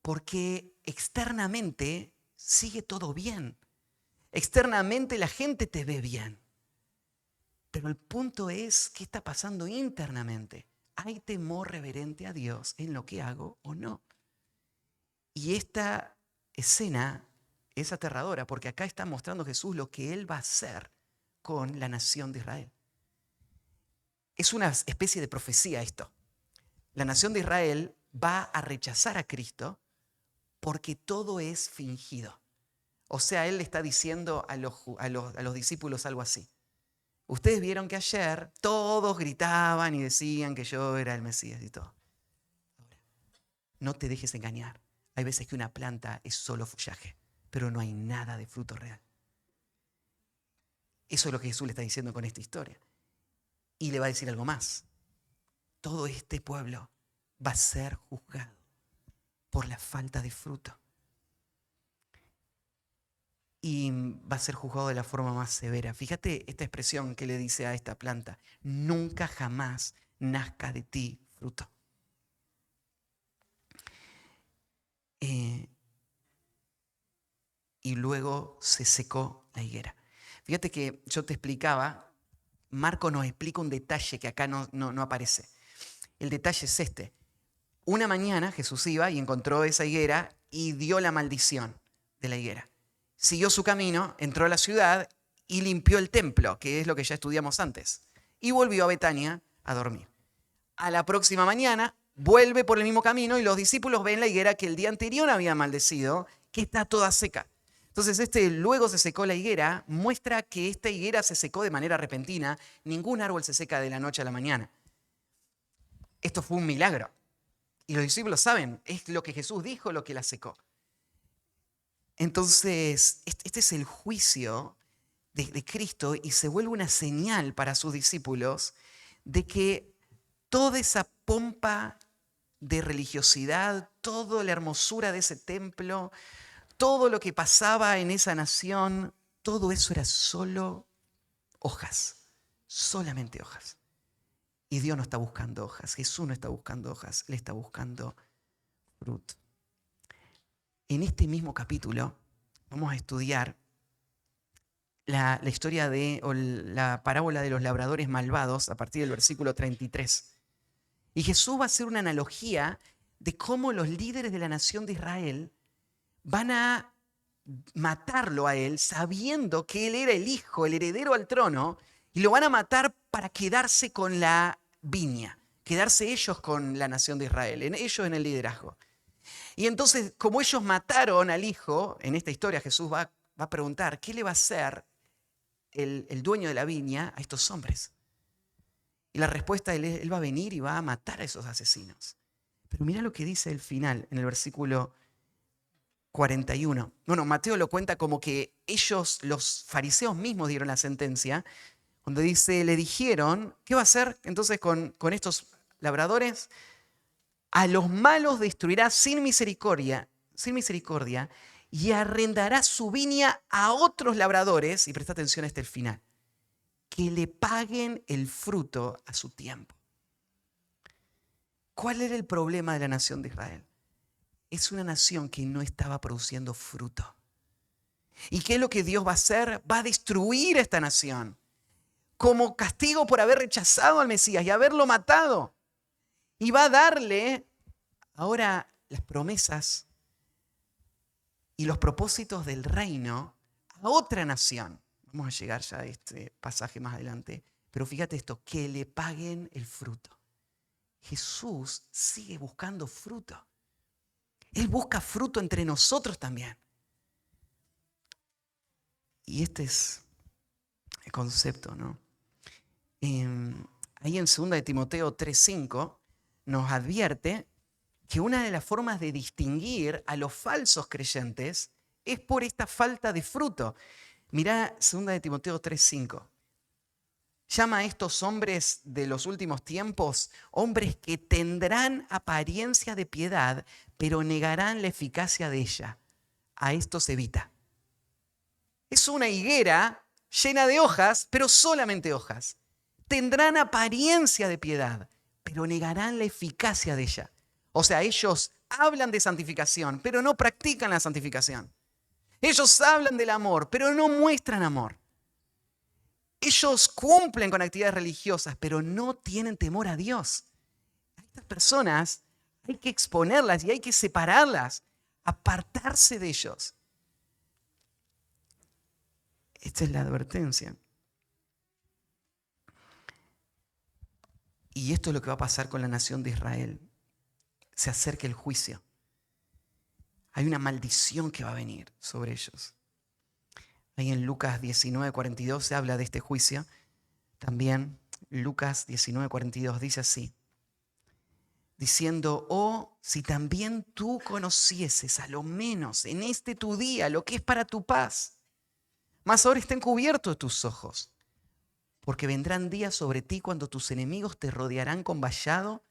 [SPEAKER 1] porque externamente sigue todo bien. Externamente la gente te ve bien. Pero el punto es, ¿qué está pasando internamente? ¿Hay temor reverente a Dios en lo que hago o no? Y esta escena es aterradora porque acá está mostrando Jesús lo que Él va a hacer con la nación de Israel. Es una especie de profecía esto. La nación de Israel va a rechazar a Cristo porque todo es fingido. O sea, Él le está diciendo a los discípulos algo así. Ustedes vieron que ayer todos gritaban y decían que yo era el Mesías y todo. Ahora, no te dejes engañar. Hay veces que una planta es solo follaje, pero no hay nada de fruto real. Eso es lo que Jesús le está diciendo con esta historia. Y le va a decir algo más. Todo este pueblo va a ser juzgado por la falta de fruto. Y va a ser juzgado de la forma más severa. Fíjate esta expresión que le dice a esta planta. Nunca jamás nazca de ti fruto. Y luego se secó la higuera. Fíjate que yo te explicaba, Marco nos explica un detalle que acá no aparece. El detalle es este. Una mañana Jesús iba y encontró esa higuera y dio la maldición de la higuera. Siguió su camino, entró a la ciudad y limpió el templo, que es lo que ya estudiamos antes. Y volvió a Betania a dormir. A la próxima mañana vuelve por el mismo camino y los discípulos ven la higuera que el día anterior había maldecido, que está toda seca. Entonces luego se secó la higuera, muestra que esta higuera se secó de manera repentina. Ningún árbol se seca de la noche a la mañana. Esto fue un milagro. Y los discípulos saben, es lo que Jesús dijo lo que la secó. Entonces, este es el juicio de Cristo y se vuelve una señal para sus discípulos de que toda esa pompa de religiosidad, toda la hermosura de ese templo, todo lo que pasaba en esa nación, todo eso era solo hojas, solamente hojas. Y Dios no está buscando hojas, Jesús no está buscando hojas, Él está buscando fruto. En este mismo capítulo vamos a estudiar la historia o la parábola de los labradores malvados a partir del versículo 33. Y Jesús va a hacer una analogía de cómo los líderes de la nación de Israel van a matarlo a él sabiendo que él era el hijo, el heredero al trono, y lo van a matar para quedarse con la viña, quedarse ellos con la nación de Israel, ellos en el liderazgo. Y entonces, como ellos mataron al hijo, en esta historia Jesús va a preguntar, ¿qué le va a hacer el dueño de la viña a estos hombres? Y la respuesta, él va a venir y va a matar a esos asesinos. Pero mira lo que dice el final, en el versículo 41. Bueno, Mateo lo cuenta como que ellos, los fariseos mismos, dieron la sentencia, cuando dice, le dijeron, ¿qué va a hacer entonces con estos labradores? A los malos destruirá sin misericordia, y arrendará su viña a otros labradores, y presta atención a el final, que le paguen el fruto a su tiempo. ¿Cuál era el problema de la nación de Israel? Es una nación que no estaba produciendo fruto. ¿Y qué es lo que Dios va a hacer? Va a destruir a esta nación como castigo por haber rechazado al Mesías y haberlo matado. Y va a darle ahora las promesas y los propósitos del reino a otra nación. Vamos a llegar ya a este pasaje más adelante. Pero fíjate esto, que le paguen el fruto. Jesús sigue buscando fruto. Él busca fruto entre nosotros también. Y este es el concepto, ¿no? Ahí en 2 de Timoteo 3:5 nos advierte que una de las formas de distinguir a los falsos creyentes es por esta falta de fruto. Mirá 2 de Timoteo 3:5. Llama a estos hombres de los últimos tiempos hombres que tendrán apariencia de piedad, pero negarán la eficacia de ella. A estos evita. Es una higuera llena de hojas, pero solamente hojas. Tendrán apariencia de piedad, pero negarán la eficacia de ella. O sea, ellos hablan de santificación, pero no practican la santificación. Ellos hablan del amor, pero no muestran amor. Ellos cumplen con actividades religiosas, pero no tienen temor a Dios. A estas personas hay que exponerlas y hay que separarlas, apartarse de ellos. Esta es la advertencia. Y esto es lo que va a pasar con la nación de Israel. Se acerca el juicio. Hay una maldición que va a venir sobre ellos. Ahí en Lucas 19:42 se habla de este juicio. También Lucas 19:42 dice así, diciendo: oh, si también tú conocieses a lo menos en este tu día lo que es para tu paz, mas ahora estén cubiertos tus ojos, porque vendrán días sobre ti cuando tus enemigos te rodearán con vallado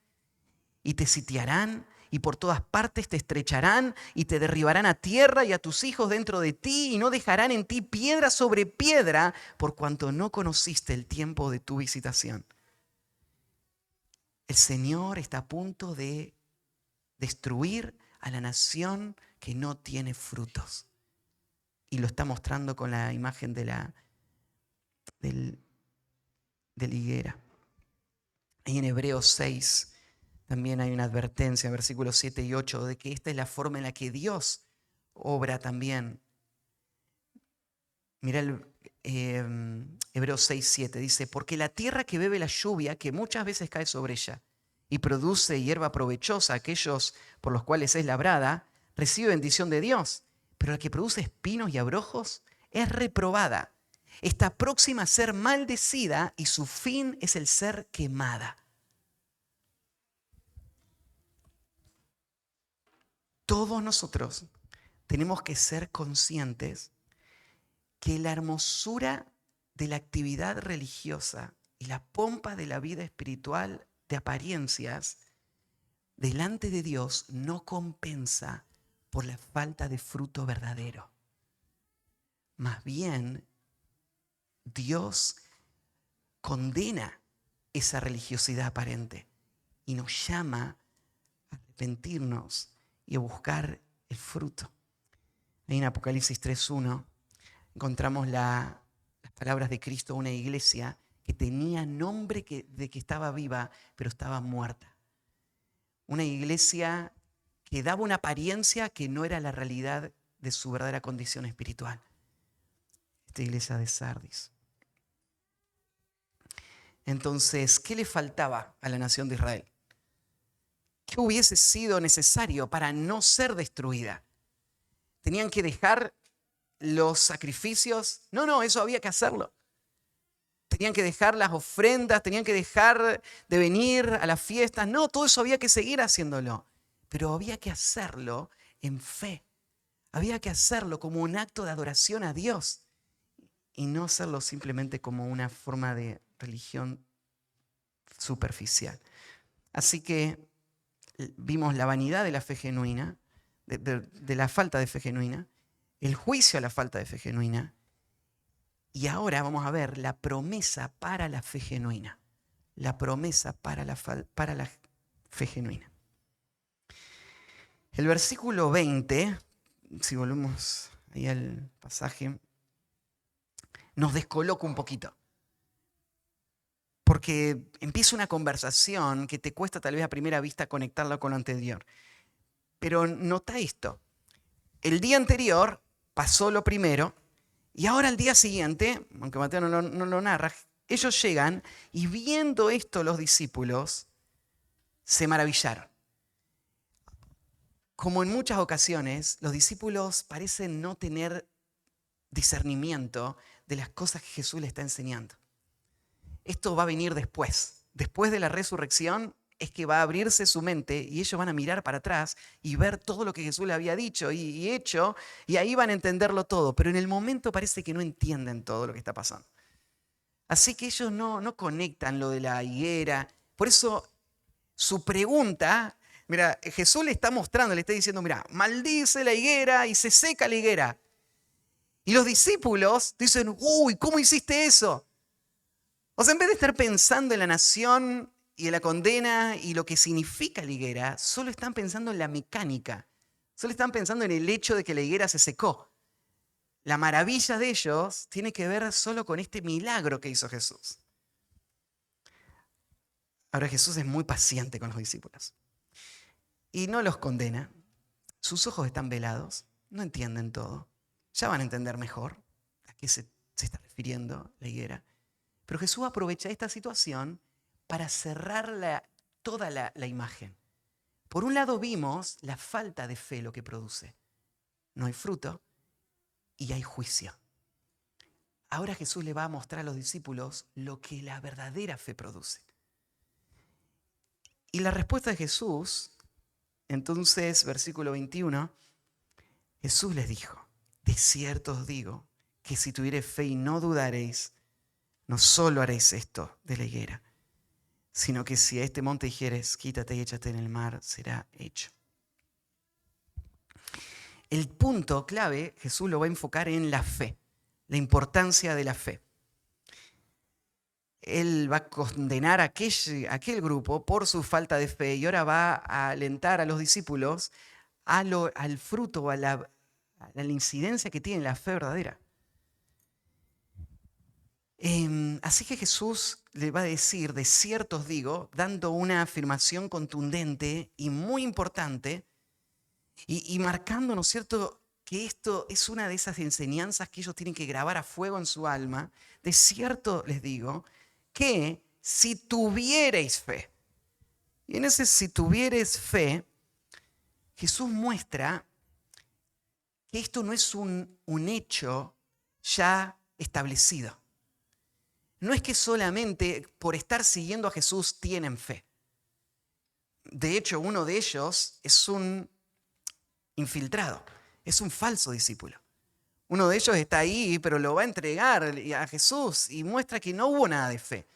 [SPEAKER 1] y te sitiarán y por todas partes te estrecharán y te derribarán a tierra y a tus hijos dentro de ti y no dejarán en ti piedra sobre piedra por cuanto no conociste el tiempo de tu visitación. El Señor está a punto de destruir a la nación que no tiene frutos. Y lo está mostrando con la imagen de la higuera. Y en Hebreos 6 también hay una advertencia, versículos 7 y 8, de que esta es la forma en la que Dios obra también. Mira Hebreos 6, 7, dice: porque la tierra que bebe la lluvia, que muchas veces cae sobre ella, y produce hierba provechosa a aquellos por los cuales es labrada, recibe bendición de Dios. Pero la que produce espinos y abrojos es reprobada. Está próxima a ser maldecida y su fin es el ser quemada. Todos nosotros tenemos que ser conscientes que la hermosura de la actividad religiosa y la pompa de la vida espiritual de apariencias delante de Dios no compensa por la falta de fruto verdadero. Más bien, Dios condena esa religiosidad aparente y nos llama a arrepentirnos y a buscar el fruto. Ahí en Apocalipsis 3:1 encontramos las palabras de Cristo a una iglesia que tenía nombre de que estaba viva, pero estaba muerta. Una iglesia que daba una apariencia que no era la realidad de su verdadera condición espiritual. Esta iglesia de Sardis. Entonces, ¿qué le faltaba a la nación de Israel? ¿Qué hubiese sido necesario para no ser destruida? ¿Tenían que dejar los sacrificios? No, eso había que hacerlo. Tenían que dejar las ofrendas, tenían que dejar de venir a las fiestas. No, todo eso había que seguir haciéndolo. Pero había que hacerlo en fe. Había que hacerlo como un acto de adoración a Dios y no hacerlo simplemente como una forma de religión superficial. Así que vimos la vanidad de la fe genuina, de la falta de fe genuina, el juicio a la falta de fe genuina, y ahora vamos a ver la promesa para la fe genuina. La promesa para la fe genuina. El versículo 20, si volvemos ahí al pasaje, nos descoloca un poquito. Porque empieza una conversación que te cuesta tal vez a primera vista conectarla con lo anterior. Pero nota esto. El día anterior pasó lo primero y ahora al día siguiente, aunque Mateo no lo narra, ellos llegan y viendo esto los discípulos se maravillaron. Como en muchas ocasiones, los discípulos parecen no tener discernimiento de las cosas que Jesús les está enseñando. Esto va a venir después. Después de la resurrección es que va a abrirse su mente y ellos van a mirar para atrás y ver todo lo que Jesús le había dicho y hecho, y ahí van a entenderlo todo. Pero en el momento parece que no entienden todo lo que está pasando. Así que ellos no conectan lo de la higuera. Por eso su pregunta, mira, Jesús le está mostrando, le está diciendo, mira, maldice la higuera y se seca la higuera. Y los discípulos dicen, uy, ¿cómo hiciste eso? O sea, en vez de estar pensando en la nación y en la condena y lo que significa la higuera, solo están pensando en la mecánica. Solo están pensando en el hecho de que la higuera se secó. La maravilla de ellos tiene que ver solo con este milagro que hizo Jesús. Ahora Jesús es muy paciente con los discípulos y no los condena. Sus ojos están velados, no entienden todo. Ya van a entender mejor a qué se está refiriendo la higuera. Pero Jesús aprovecha esta situación para cerrar toda la imagen. Por un lado vimos la falta de fe lo que produce. No hay fruto y hay juicio. Ahora Jesús le va a mostrar a los discípulos lo que la verdadera fe produce. Y la respuesta de Jesús, entonces, versículo 21, Jesús les dijo: de cierto os digo que si tuviereis fe y no dudaréis, no solo haréis esto de la higuera, sino que si a este monte dijeres, quítate y échate en el mar, será hecho. El punto clave, Jesús lo va a enfocar en la fe, la importancia de la fe. Él va a condenar a aquel grupo por su falta de fe y ahora va a alentar a los discípulos al fruto, a la incidencia que tiene la fe verdadera. Así que Jesús le va a decir, de cierto os digo, dando una afirmación contundente y muy importante y marcando, ¿no es cierto?, que esto es una de esas enseñanzas que ellos tienen que grabar a fuego en su alma. De cierto les digo que si tuviereis fe, y en ese si tuviereis fe, Jesús muestra que esto no es un hecho ya establecido. No es que solamente por estar siguiendo a Jesús tienen fe. De hecho, uno de ellos es un infiltrado, es un falso discípulo. Uno de ellos está ahí, pero lo va a entregar a Jesús y muestra que no hubo nada de fe.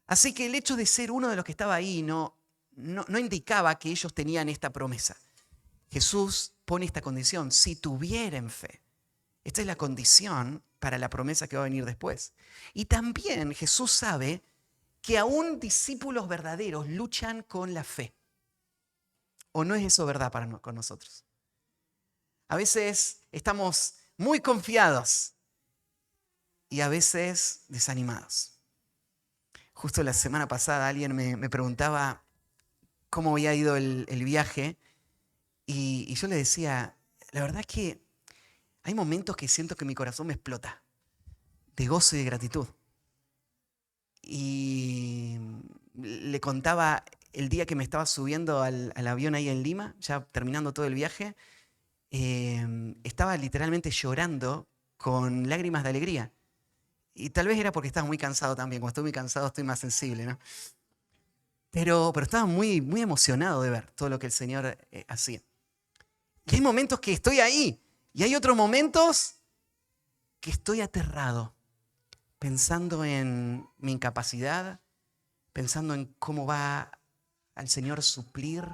[SPEAKER 1] Así que el hecho de ser uno de los que estaba ahí no indicaba que ellos tenían esta promesa. Jesús pone esta condición: si tuvieren fe. Esta es la condición para la promesa que va a venir después. Y también Jesús sabe que aún discípulos verdaderos luchan con la fe. ¿O no es eso verdad con nosotros? A veces estamos muy confiados y a veces desanimados. Justo la semana pasada alguien me preguntaba cómo había ido el viaje y yo le decía, la verdad es que hay momentos que siento que mi corazón me explota de gozo y de gratitud. Y le contaba el día que me estaba subiendo al avión ahí en Lima, ya terminando todo el viaje, estaba literalmente llorando con lágrimas de alegría. Y tal vez era porque estaba muy cansado también. Cuando estoy muy cansado estoy más sensible, ¿no? Pero estaba muy, muy emocionado de ver todo lo que el Señor hacía. Y hay momentos que estoy ahí. Y hay otros momentos que estoy aterrado, pensando en mi incapacidad, pensando en cómo va al Señor suplir,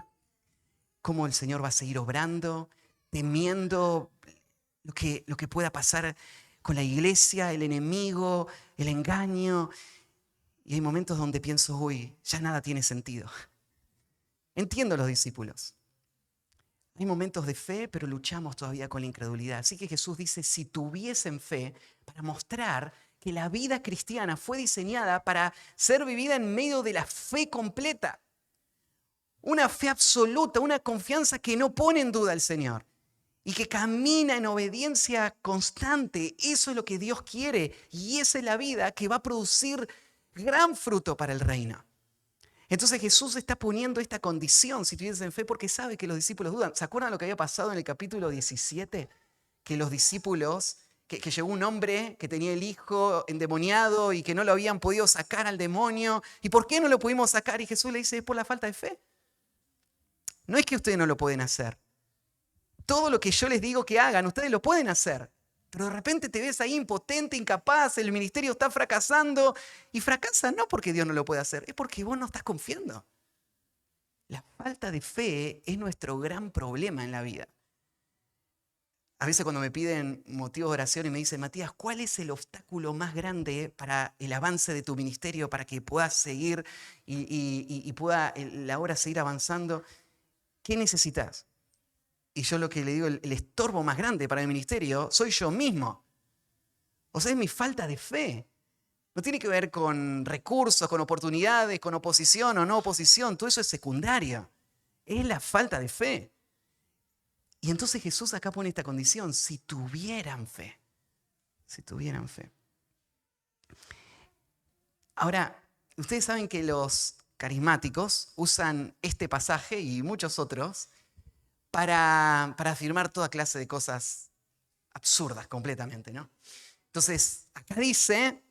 [SPEAKER 1] cómo el Señor va a seguir obrando, temiendo lo que pueda pasar con la iglesia, el enemigo, el engaño. Y hay momentos donde pienso, uy, ya nada tiene sentido. Entiendo a los discípulos. Hay momentos de fe, pero luchamos todavía con la incredulidad. Así que Jesús dice, si tuviesen fe, para mostrar que la vida cristiana fue diseñada para ser vivida en medio de la fe completa. Una fe absoluta, una confianza que no pone en duda al Señor y que camina en obediencia constante. Eso es lo que Dios quiere y esa es la vida que va a producir gran fruto para el reino. Entonces Jesús está poniendo esta condición, si tuviesen fe, porque sabe que los discípulos dudan. ¿Se acuerdan lo que había pasado en el capítulo 17? Que los discípulos, que llegó un hombre que tenía el hijo endemoniado y que no lo habían podido sacar al demonio. ¿Y por qué no lo pudimos sacar? Y Jesús le dice, es por la falta de fe. No es que ustedes no lo pueden hacer. Todo lo que yo les digo que hagan, ustedes lo pueden hacer. Pero de repente te ves ahí impotente, incapaz, el ministerio está fracasando. Y fracasa no porque Dios no lo puede hacer, es porque vos no estás confiando. La falta de fe es nuestro gran problema en la vida. A veces cuando me piden motivos de oración y me dicen, Matías, ¿cuál es el obstáculo más grande para el avance de tu ministerio, para que puedas seguir y pueda la obra seguir avanzando? ¿Qué necesitas? Y yo lo que le digo, el estorbo más grande para el ministerio soy yo mismo. O sea, es mi falta de fe. No tiene que ver con recursos, con oportunidades, con oposición o no oposición. Todo eso es secundario. Es la falta de fe. Y entonces Jesús acá pone esta condición: si tuvieran fe. Si tuvieran fe. Ahora, ustedes saben que los carismáticos usan este pasaje y muchos otros para afirmar toda clase de cosas absurdas completamente, ¿no? Entonces, acá dice,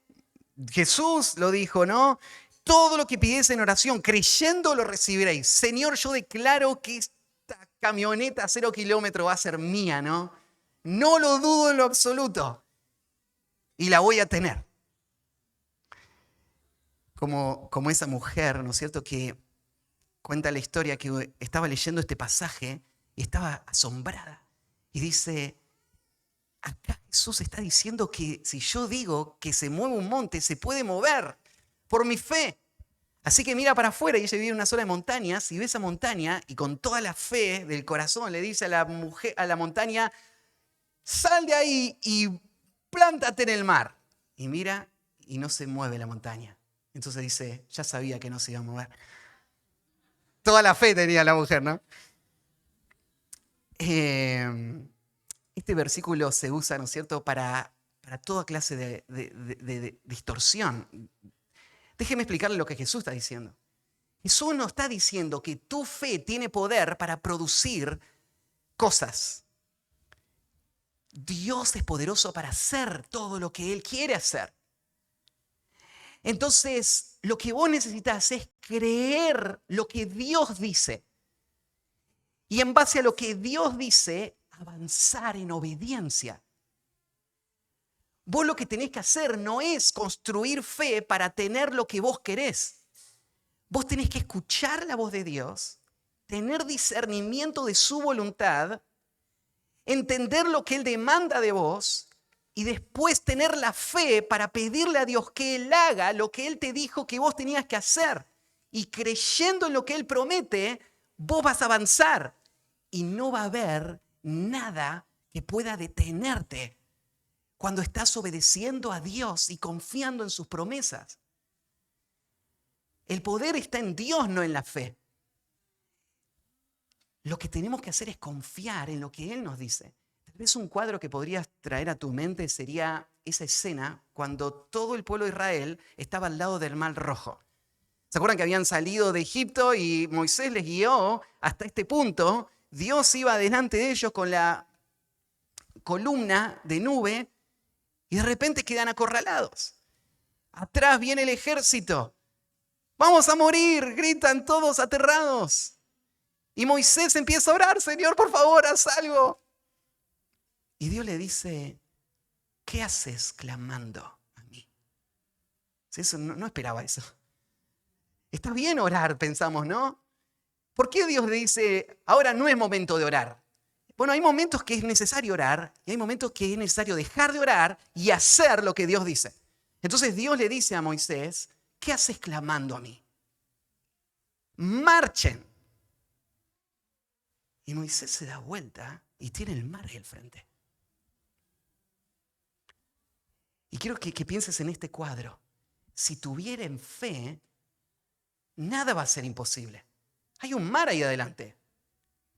[SPEAKER 1] Jesús lo dijo, ¿no? Todo lo que pides en oración, creyendo lo recibiréis. Señor, yo declaro que esta camioneta a 0 kilómetros va a ser mía, ¿no? No lo dudo en lo absoluto. Y la voy a tener. Como esa mujer, ¿no es cierto?, que cuenta la historia que estaba leyendo este pasaje y estaba asombrada. Y dice, acá Jesús está diciendo que si yo digo que se mueve un monte, se puede mover por mi fe. Así que mira para afuera, y ella vive en una zona de montañas y ve esa montaña y con toda la fe del corazón le dice a la mujer, a la montaña, sal de ahí y plántate en el mar. Y mira y no se mueve la montaña. Entonces dice, ya sabía que no se iba a mover. Toda la fe tenía la mujer, ¿no? Este versículo se usa, ¿no es cierto?, para toda clase de distorsión. Déjeme explicarle lo que Jesús está diciendo. Jesús no está diciendo que tu fe tiene poder para producir cosas. Dios es poderoso para hacer todo lo que Él quiere hacer. Entonces, lo que vos necesitas es creer lo que Dios dice. Y en base a lo que Dios dice, avanzar en obediencia. Vos lo que tenés que hacer no es construir fe para tener lo que vos querés. Vos tenés que escuchar la voz de Dios, tener discernimiento de su voluntad, entender lo que Él demanda de vos y después tener la fe para pedirle a Dios que Él haga lo que Él te dijo que vos tenías que hacer. Y creyendo en lo que Él promete, vos vas a avanzar y no va a haber nada que pueda detenerte cuando estás obedeciendo a Dios y confiando en sus promesas. El poder está en Dios, no en la fe. Lo que tenemos que hacer es confiar en lo que Él nos dice. Tal vez un cuadro que podrías traer a tu mente sería esa escena cuando todo el pueblo de Israel estaba al lado del Mar Rojo. ¿Se acuerdan que habían salido de Egipto y Moisés les guió hasta este punto? Dios iba delante de ellos con la columna de nube y de repente quedan acorralados. Atrás viene el ejército. ¡Vamos a morir!, gritan todos aterrados. Y Moisés empieza a orar, Señor, por favor, haz algo. Y Dios le dice, ¿qué haces clamando a mí? Eso, no esperaba eso. Está bien orar, pensamos, ¿no? ¿Por qué Dios le dice, ahora no es momento de orar? Bueno, hay momentos que es necesario orar y hay momentos que es necesario dejar de orar y hacer lo que Dios dice. Entonces Dios le dice a Moisés, ¿qué haces clamando a mí? Marchen. Y Moisés se da vuelta y tiene el mar al frente. Y quiero que pienses en este cuadro. Si tuvieran fe, nada va a ser imposible. Hay un mar ahí adelante.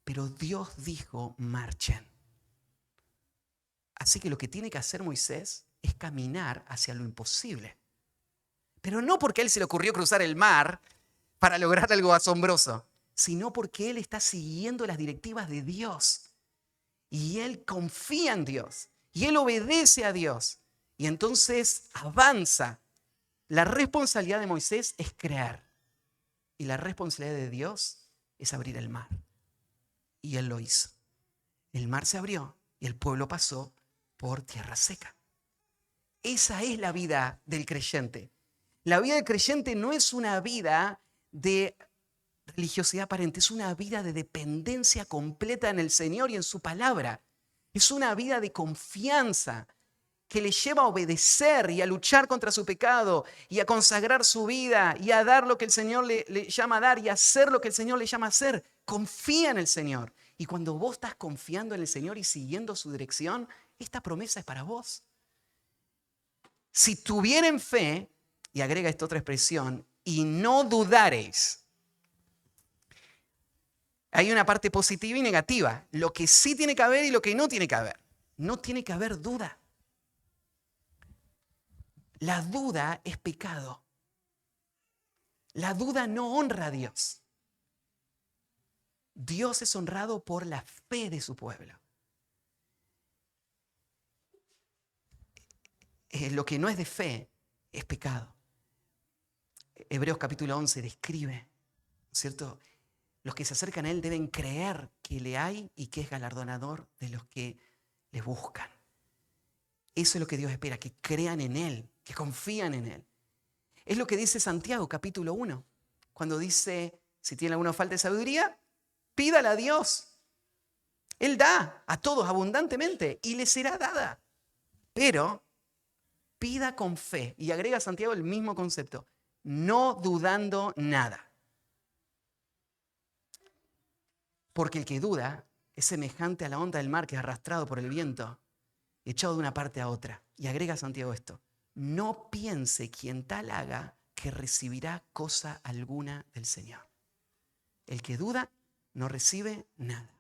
[SPEAKER 1] Pero Dios dijo, marchen. Así que lo que tiene que hacer Moisés es caminar hacia lo imposible. Pero no porque a él se le ocurrió cruzar el mar para lograr algo asombroso, sino porque él está siguiendo las directivas de Dios. Y él confía en Dios. Y él obedece a Dios. Y entonces avanza. La responsabilidad de Moisés es creer. Y la responsabilidad de Dios es abrir el mar. Y él lo hizo. El mar se abrió y el pueblo pasó por tierra seca. Esa es la vida del creyente. La vida del creyente no es una vida de religiosidad aparente, es una vida de dependencia completa en el Señor y en su palabra. Es una vida de confianza que le lleva a obedecer y a luchar contra su pecado y a consagrar su vida y a dar lo que el Señor le llama a dar y a hacer lo que el Señor le llama a hacer. Confía en el Señor. Y cuando vos estás confiando en el Señor y siguiendo su dirección, esta promesa es para vos. Si tuvieren fe, y agrega esta otra expresión, y no dudareis. Hay una parte positiva y negativa. Lo que sí tiene que haber y lo que no tiene que haber. No tiene que haber duda. La duda es pecado. La duda no honra a Dios. Dios es honrado por la fe de su pueblo. Lo que no es de fe es pecado. Hebreos capítulo 11 describe, ¿cierto? Los que se acercan a Él deben creer que le hay y que es galardonador de los que le buscan. Eso es lo que Dios espera, que crean en Él, que confían en Él. Es lo que dice Santiago capítulo 1, cuando dice, si tiene alguna falta de sabiduría, pídala a Dios. Él da a todos abundantemente y le será dada. Pero pida con fe. Y agrega Santiago el mismo concepto, no dudando nada. Porque el que duda es semejante a la onda del mar que es arrastrado por el viento, echado de una parte a otra. Y agrega Santiago esto, no piense quien tal haga que recibirá cosa alguna del Señor. El que duda no recibe nada.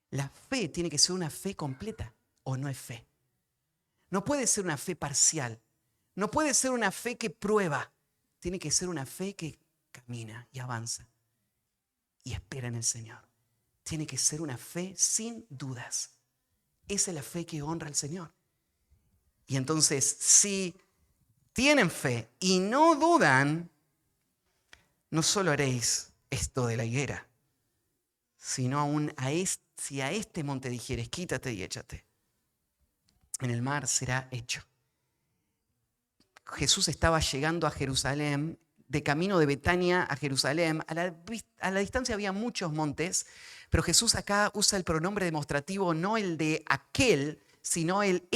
[SPEAKER 1] La fe tiene que ser una fe completa o no es fe. No puede ser una fe parcial. No puede ser una fe que prueba. Tiene que ser una fe que camina y avanza y espera en el Señor. Tiene que ser una fe sin dudas. Esa es la fe que honra al Señor. Y entonces, si tienen fe y no dudan, no solo haréis esto de la higuera, sino aún si a este monte dijeres, quítate y échate, en el mar será hecho. Jesús estaba llegando a Jerusalén, de camino de Betania a Jerusalén. A la distancia había muchos montes, pero Jesús acá usa el pronombre demostrativo, no el de aquel, sino el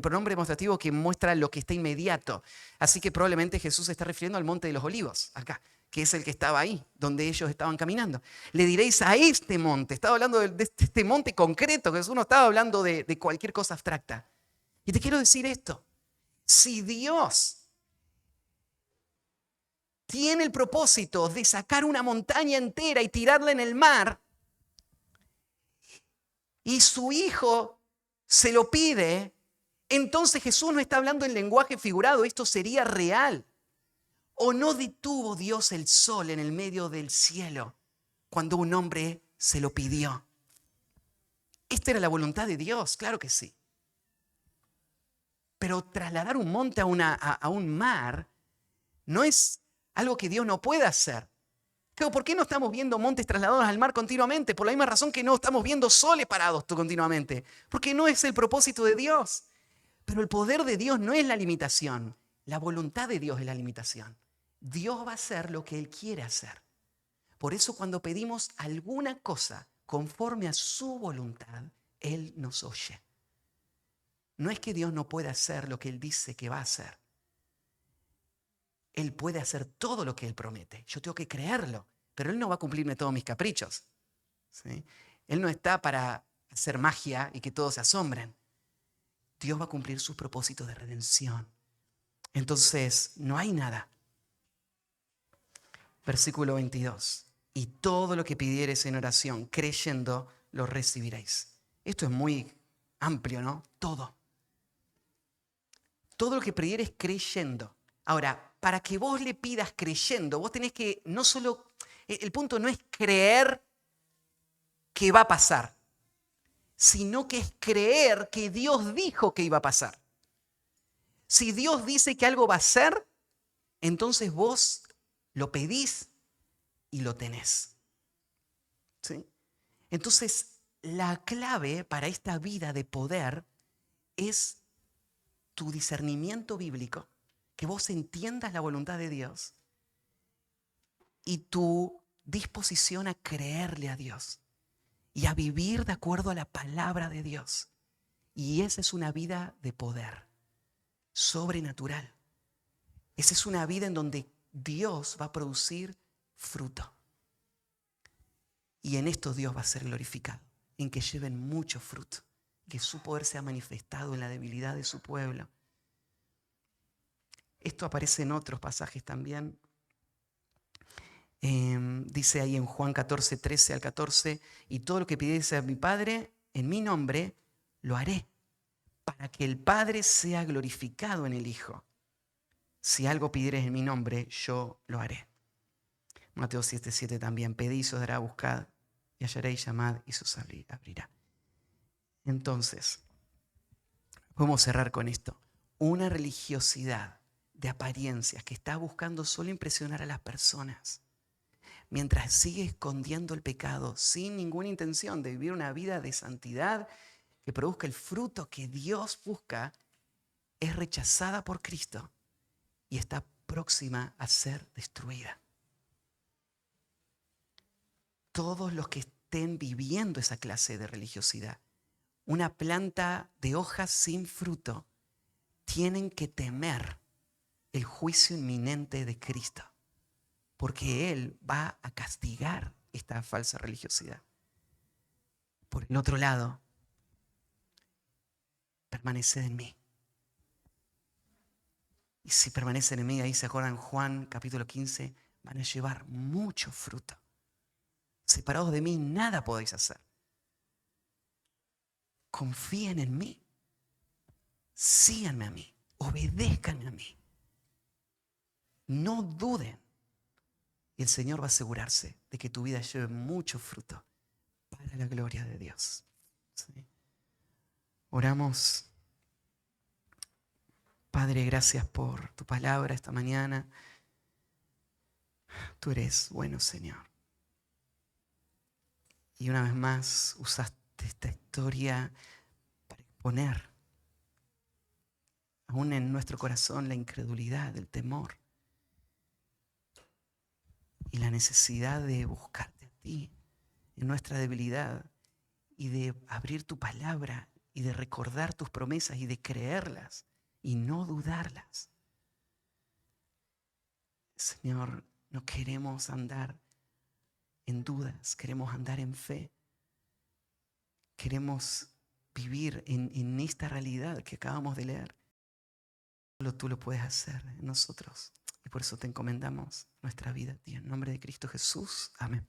[SPEAKER 1] pronombre demostrativo que muestra lo que está inmediato. Así que probablemente Jesús se está refiriendo al Monte de los Olivos, acá, que es el que estaba ahí, donde ellos estaban caminando. Le diréis a este monte, estaba hablando de este monte concreto, Jesús no estaba hablando de cualquier cosa abstracta. Y te quiero decir esto, si Dios tiene el propósito de sacar una montaña entera y tirarla en el mar, y su hijo se lo pide, entonces Jesús no está hablando en lenguaje figurado, esto sería real. ¿O no detuvo Dios el sol en el medio del cielo cuando un hombre se lo pidió? Esta era la voluntad de Dios, claro que sí. Pero trasladar un monte a un mar no es algo que Dios no pueda hacer. ¿Por qué no estamos viendo montes trasladados al mar continuamente? Por la misma razón que no estamos viendo soles parados continuamente. Porque no es el propósito de Dios. Pero el poder de Dios no es la limitación. La voluntad de Dios es la limitación. Dios va a hacer lo que Él quiere hacer. Por eso cuando pedimos alguna cosa conforme a su voluntad, Él nos oye. No es que Dios no pueda hacer lo que Él dice que va a hacer. Él puede hacer todo lo que Él promete. Yo tengo que creerlo, pero Él no va a cumplirme todos mis caprichos. ¿Sí? Él no está para hacer magia y que todos se asombren. Dios va a cumplir sus propósitos de redención. Entonces, no hay nada. Versículo 22. Y todo lo que pidiereis en oración, creyendo, lo recibiréis. Esto es muy amplio, ¿no? Todo. Todo lo que pidiereis creyendo. Ahora, para que vos le pidas creyendo, vos tenés que no solo, el punto no es creer que va a pasar, sino que es creer que Dios dijo que iba a pasar. Si Dios dice que algo va a ser, entonces vos lo pedís y lo tenés. ¿Sí? Entonces, la clave para esta vida de poder es tu discernimiento bíblico, que vos entiendas la voluntad de Dios y tu disposición a creerle a Dios y a vivir de acuerdo a la palabra de Dios. Y esa es una vida de poder sobrenatural. Esa es una vida en donde Dios va a producir fruto. Y en esto Dios va a ser glorificado, en que lleven mucho fruto, que su poder sea manifestado en la debilidad de su pueblo. Esto aparece en otros pasajes también. Dice ahí en Juan 14, 13 al 14, y todo lo que pidiese a mi Padre en mi nombre, lo haré, para que el Padre sea glorificado en el Hijo. Si algo pidieres en mi nombre, yo lo haré. Mateo 7, 7 también, pedid, se os dará, buscad, y hallaréis, llamad, y se os abrirá. Entonces, podemos cerrar con esto. Una religiosidad de apariencias que está buscando solo impresionar a las personas, mientras sigue escondiendo el pecado sin ninguna intención de vivir una vida de santidad que produzca el fruto que Dios busca, es rechazada por Cristo y está próxima a ser destruida. Todos los que estén viviendo esa clase de religiosidad, una planta de hojas sin fruto, tienen que temer el juicio inminente de Cristo, porque Él va a castigar esta falsa religiosidad. Por el otro lado, permaneced en mí. Y si permanecen en mí, ahí se acuerdan Juan capítulo 15, van a llevar mucho fruto. Separados de mí, nada podéis hacer. Confíen en mí. Síganme a mí. Obedézcanme a mí. No duden. Y el Señor va a asegurarse de que tu vida lleve mucho fruto para la gloria de Dios. ¿Sí? Oramos. Padre, gracias por tu palabra esta mañana. Tú eres bueno, Señor. Y una vez más usaste esta historia para exponer aún en nuestro corazón la incredulidad, el temor y la necesidad de buscarte a ti en nuestra debilidad y de abrir tu palabra y de recordar tus promesas y de creerlas y no dudarlas. Señor, no queremos andar en dudas, queremos andar en fe. Queremos vivir en esta realidad que acabamos de leer. Solo tú lo puedes hacer en nosotros. Y por eso te encomendamos nuestra vida a ti. En nombre de Cristo Jesús. Amén.